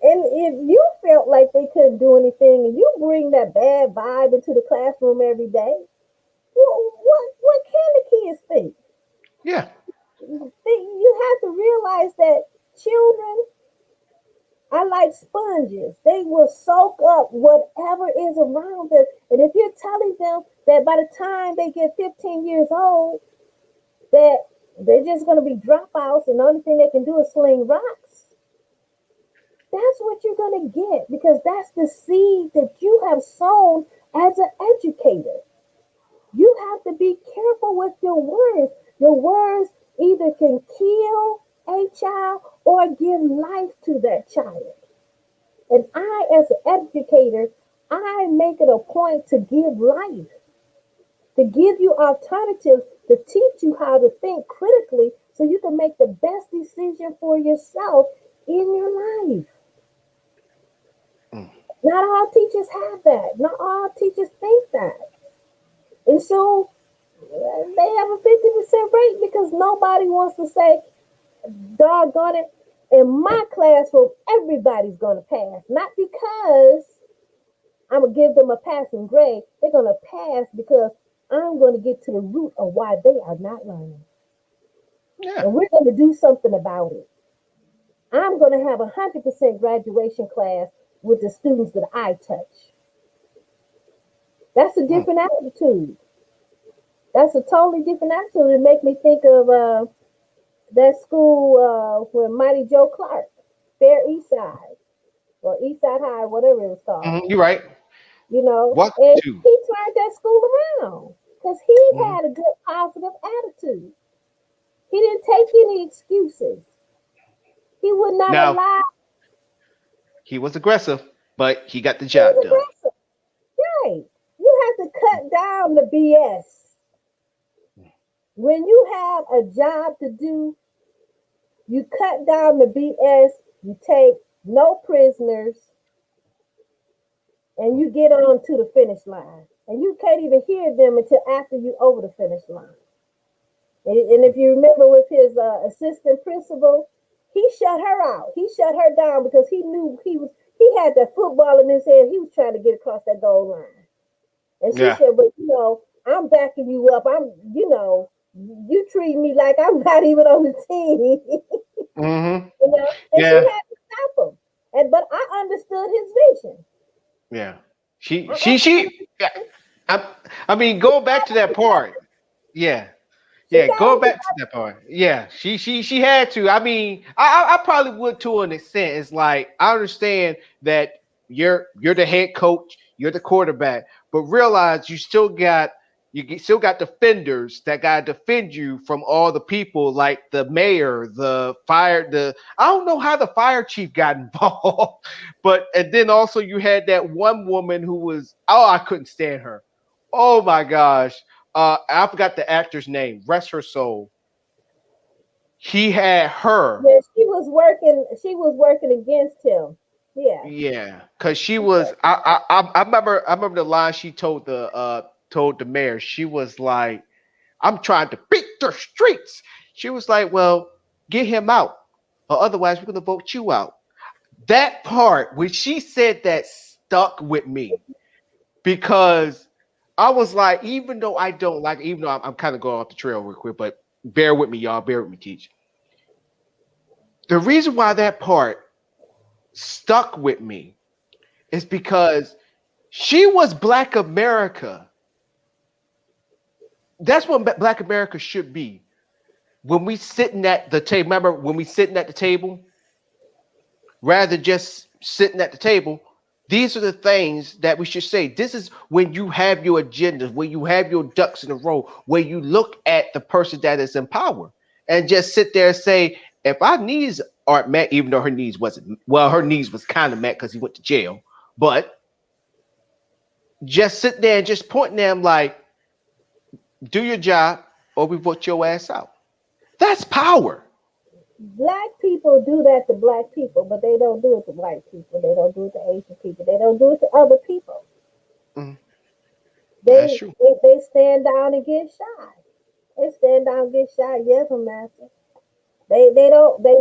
And if you felt like they couldn't do anything, and you bring that bad vibe into the classroom every day, what can the kids think? Yeah. You have to realize that children are like sponges. They will soak up whatever is around them. And if you're telling them that by the time they get 15 years old, that they're just going to be dropouts and the only thing they can do is sling rocks, that's what you're going to get, because that's the seed that you have sown as an educator. You have to be careful with your words. Your words either can kill a child or give life to that child. And I, as an educator, I make it a point to give life, to give you alternatives, to teach you how to think critically so you can make the best decision for yourself in your life. Mm. Not all teachers have that. Not all teachers think that. And so they have a 50% rate because nobody wants to say, doggone it, in my classroom, everybody's going to pass. Not because I'm going to give them a passing grade. They're going to pass because I'm going to get to the root of why they are not learning. Yeah. And we're going to do something about it. I'm going to have 100% graduation class with the students that I touch. That's a different attitude. That's a totally different attitude. It makes me think of that school with Mighty Joe Clark, Fair East Side, or East Side High, whatever it was called. You're right. What And to? he turned that school around because he Mhm. had a good, positive attitude. He didn't take any excuses. He would not Now allow. he was aggressive, but he got the He job was done. aggressive. Right. You have to cut down the BS. When you have a job to do, you cut down the BS, you take no prisoners, and you get on to the finish line. And you can't even hear them until after you over the finish line. And if you remember with his assistant principal, he shut her out. He shut her down because he knew he had that football in his hand. He was trying to get across that goal line. And she Yeah. said, but I'm backing you up. You treat me like I'm not even on the team. Mm-hmm. And she Yeah. had to stop him. But I understood his vision. Yeah. She. I, I mean, go back to that part. Yeah. She Yeah, got go into back to that part. Yeah, she had to. I mean, I probably would to an extent. It's like I understand that you're the head coach, you're the quarterback, but realize still got defenders that gotta defend you from all the people like the mayor, the I don't know how the fire chief got involved, but and then also you had that one woman who was I couldn't stand her. Oh my gosh, I forgot the actor's name. Rest her soul. He had her. yeah, she was working. She was working against him. Yeah. Yeah, because she was. I remember the line she told the mayor. She was like, "I'm trying to beat the streets." She was like, "Well, get him out, or otherwise we're gonna vote you out." That part when she said that stuck with me because I was like, even though I don't like, even though I'm kind of going off the trail real quick, but bear with me, y'all. Bear with me, teach. The reason why that part stuck with me is because she was Black America. That's what Black America should be. When we sitting at the table, remember when we sitting at the table, rather than just sitting at the table, these are the things that we should say. This is when you have your agendas, when you have your ducks in a row, where you look at the person that is in power and just sit there and say, if our needs aren't met, even though her needs wasn't, well, her needs was kind of met because he went to jail, but just sit there and just point them like, do your job or we vote your ass out. That's power. Black people do that to black people, but they don't do it to white people. They don't do it to Asian people. They don't do it to other people. Mm, that's They true. they stand down and get shy. They stand down and get shy. Yes, master. They don't they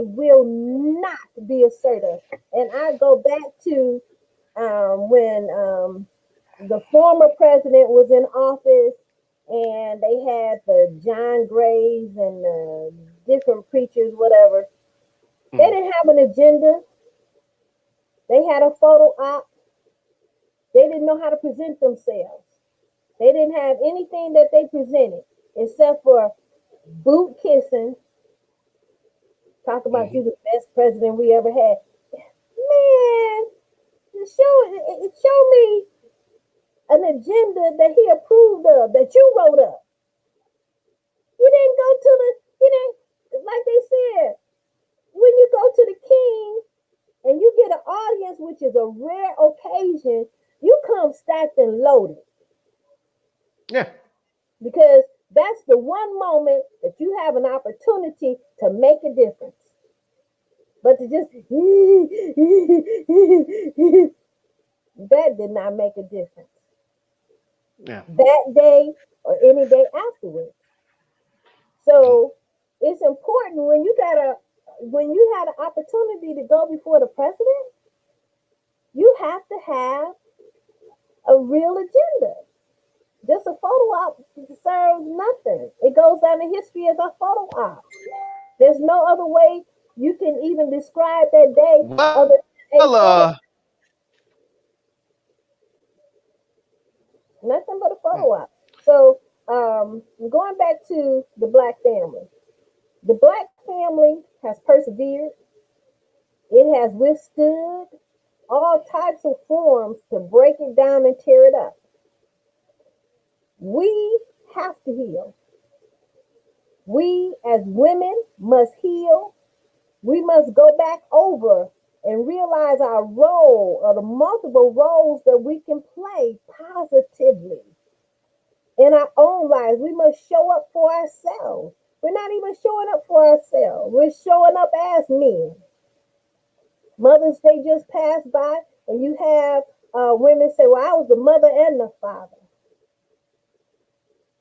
will not be assertive. And I go back to when the former president was in office and they had the John Grays and the different preachers, whatever. They Mm, didn't have an agenda. They had a photo op. They didn't know how to present themselves. They didn't have anything that they presented except for boot kissing. Talk about mm, you the best president we ever had. Man, show me an agenda that he approved of, that you wrote up. You didn't go to you didn't, like they said, when you go to the king and you get an audience, which is a rare occasion, you come stacked and loaded yeah. because that's the one moment that you have an opportunity to make a difference. But to just that did not make a difference Yeah. that day or any day afterwards. So it's important when you had an opportunity to go before the president, you have to have a real agenda. Just a photo op serves nothing. It goes down in history as a photo op. There's no other way you can even describe that day Well, other than a photo, nothing but a mm, photo op. So going back to the black family. The black family has persevered. It has withstood all types of forms to break it down and tear it up. We have to heal. We as women must heal. We must go back over and realize our role or the multiple roles that we can play positively in our own lives. We must show up for ourselves. We're not even showing up for ourselves. We're showing up as men. Mother's Day just passed by, and you have women say, "Well, I was the mother and the father.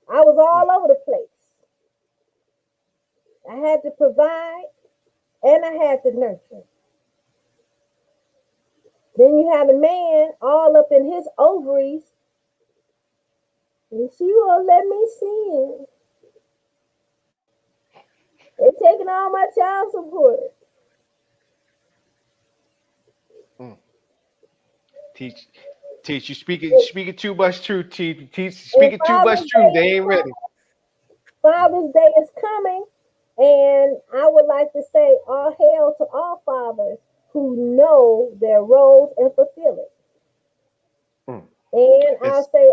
I was mm, all over the place. I had to provide and I had to nurture." Then you had a man all up in his ovaries, and she won't let me see it. They taking all my child support. mm. Teach. Teach, you speaking too much truth, Teach, speaking too much truth. They ain't ready. Father's Day is coming, and I would like to say all hail to all fathers who know their roles and fulfill it. And I'll say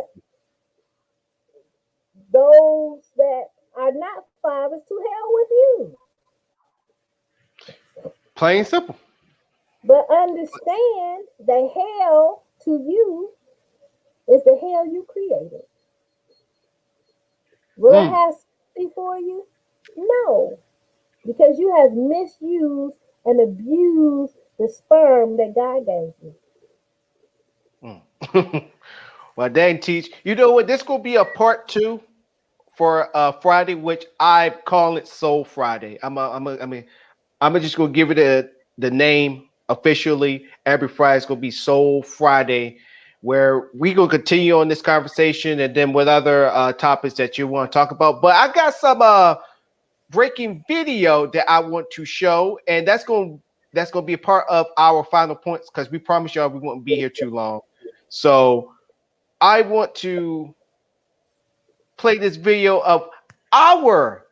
those that are not fathers, to hell with you. Plain simple. But understand the hell to you is the hell you created. Will it have sympathy for you? No, because you have misused and abused the sperm that God gave you. Well, dang, Teach. You know what? This gonna be a part 2 for Friday, which I call it Soul Friday. I'm just gonna give it the name officially. Every Friday is gonna be Soul Friday, where we gonna continue on this conversation and then with other topics that you want to talk about. But I got some breaking video that I want to show, and that's gonna be a part of our final points because we promise y'all we won't be here too long. So I want to play this video of our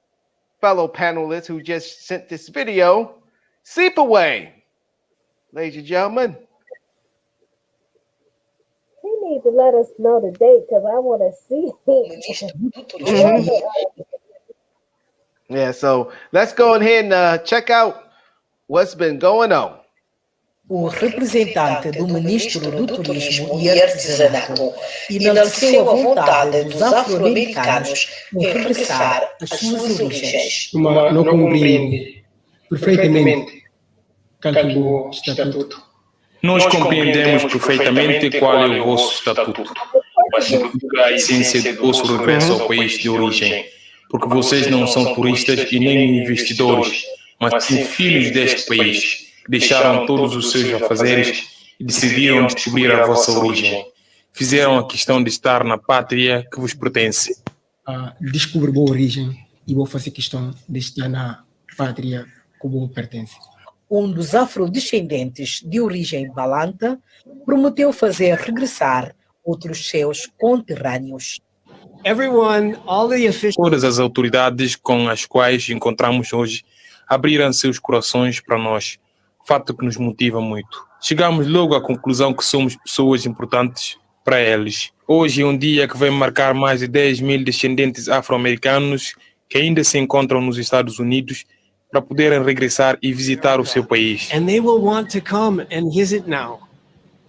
fellow panelists who just sent this video. Sleep away, ladies and gentlemen. He needs to let us know the date because I want to see it. Yeah, so let's go ahead and check out what's been going on. O representante do Ministro do Turismo e Artesanato enalteceu a vontade dos afro-americanos em regressar às suas origens. Não compreende perfeitamente o estatuto. Nós compreendemos perfeitamente qual é o vosso estatuto, mas a essência do vosso regresso ao país de origem, porque vocês não são turistas e nem investidores, mas sim filhos deste país. Deixaram todos os seus afazeres e decidiram descobrir a vossa origem. Fizeram a questão de estar na pátria que vos pertence. Descobrir boa origem e vou fazer questão de estar na pátria que vos pertence. Dos afrodescendentes de origem balanta prometeu fazer regressar outros seus conterrâneos. Todas as autoridades com as quais encontramos hoje abriram seus corações para nós. Fato que nos motiva muito. Chegamos logo à conclusão que somos pessoas importantes para eles. Hoje é um dia que vai marcar mais de 10 mil descendentes afro-americanos que ainda se encontram nos Estados Unidos para poderem regressar e visitar o seu país.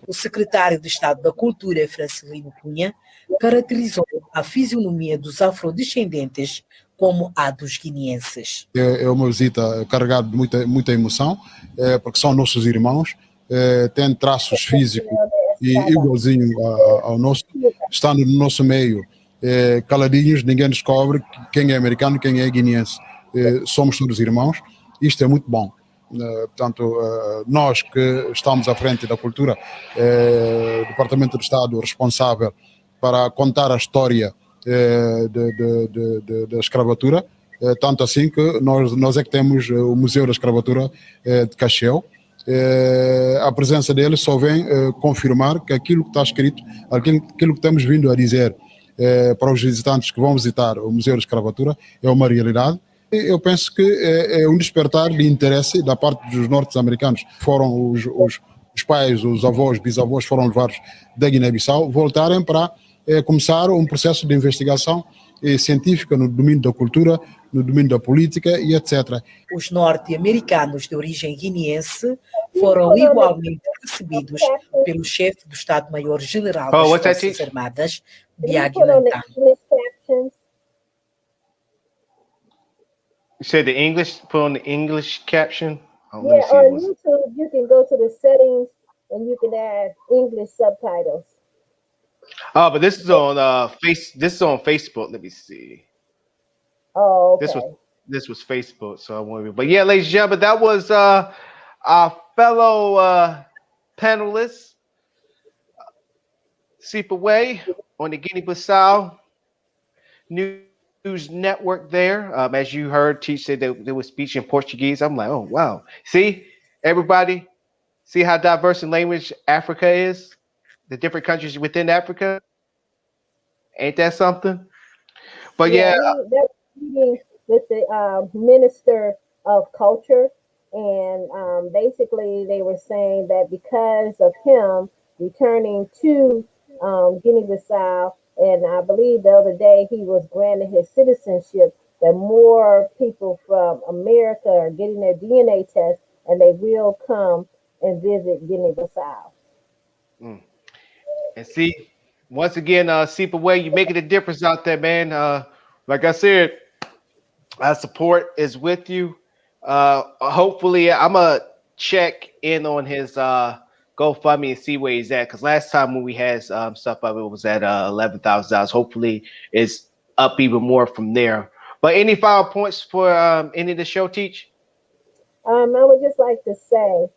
O secretário de Estado da Cultura, Francelino Cunha, caracterizou a fisionomia dos afrodescendentes como a dos guineenses. É uma visita carregada de muita emoção, porque são nossos irmãos, têm traços físicos e igualzinho ao nosso, estando no nosso meio, caladinhos, ninguém descobre quem é americano e quem é guineense. Somos todos irmãos, isto é muito bom. Portanto, nós que estamos à frente da cultura, o Departamento de Estado responsável para contar a história da escravatura, tanto assim que nós é que temos o Museu da Escravatura de Cacheu. A presença dele só vem confirmar que aquilo que está escrito, aquilo que temos vindo a dizer para os visitantes que vão visitar o Museu da Escravatura é uma realidade. Eu penso que é um despertar de interesse da parte dos norte-americanos. Foram os pais, os avós, bisavós foram levados da Guiné-Bissau, voltarem para começar um processo de investigação científica no domínio da cultura, no domínio da política e etc. Os norte-americanos de origem guineense foram igualmente recebidos pelo chefe do Estado-Maior-General das Forças Armadas, Biagi Lantano. You said the English, put on the English caption? On YouTube, you can go to the settings and you can add English subtitles. Oh, but this is on This is on Facebook. Let me see. Oh, okay. This was Facebook, so I want to. But yeah, ladies and gentlemen, that was our fellow panelists, Sleep Away on the Guinea-Bissau News Network. There, as you heard, Teach said that they were speaking in Portuguese. I'm like, oh wow! See, everybody, see how diverse in language Africa is. the different countries within Africa. Ain't that something? But Yeah, yeah, that was meeting with the minister of culture, and basically they were saying that because of him returning to Guinea-Bissau, and I believe the other day he was granted his citizenship, that more people from America are getting their DNA test, and they will come and visit Guinea-Bissau. mm. And see, once again, Seep Away, you making a difference out there, man. Like I said, our support is with you. Hopefully, I'm gonna check in on his GoFundMe and see where he's at. Because last time when we had stuff up, it was at $11,000. Hopefully, it's up even more from there. But any final points for any of the show, Teach? I would just like to say,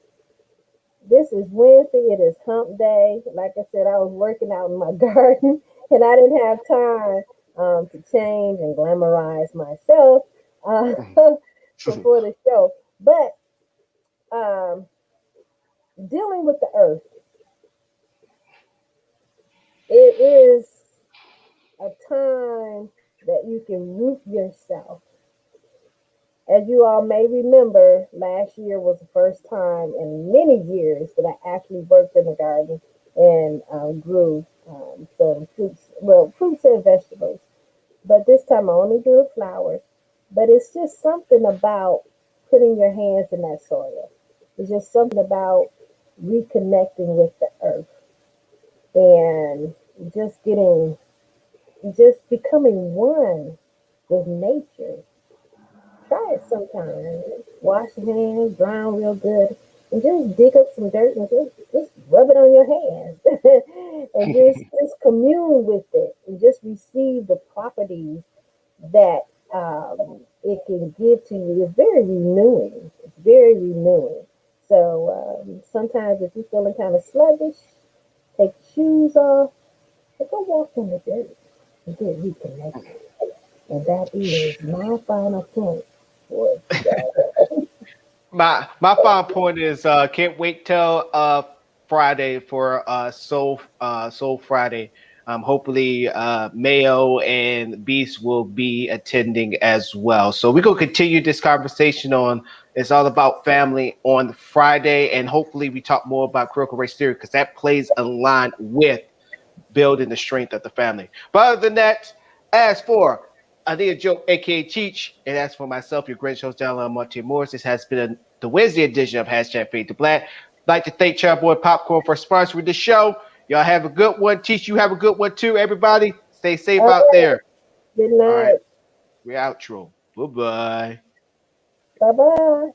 this is Wednesday. It is hump day. Like I said, I was working out in my garden and I didn't have time to change and glamorize myself before the show. But um, dealing with the earth, it is a time that you can root yourself. As you all may remember, last year was the first time in many years that I actually worked in the garden and grew some fruits and vegetables. But this time I only grew flowers. But it's just something about putting your hands in that soil. It's just something about reconnecting with the earth and just becoming one with nature. Try it sometime. Wash your hands, drown real good, and just dig up some dirt and just rub it on your hands. And just commune with it and just receive the properties that it can give to you. It's very renewing. It's very renewing. So sometimes if you're feeling kind of sluggish, take your shoes off and go walk in the dirt and get reconnected. And that is my final point for today. My final point is can't wait till Friday for Soul Friday. Hopefully Mayo and Beast will be attending as well. So we're gonna continue this conversation on it's all about family on Friday, and hopefully we talk more about critical race theory because that plays a line with building the strength of the family. But other than that, as for Ania Joe, aka Cheech, and as for myself, your great host, John Monte Morris, this has been the Wednesday edition of Hashtag Fade to Black. I'd like to thank Chad Boy Popcorn for sponsoring the show. Y'all have a good one. Teach, you have a good one too. Everybody, stay safe out there. Good All right, night. we're outro. Bye bye. Bye bye.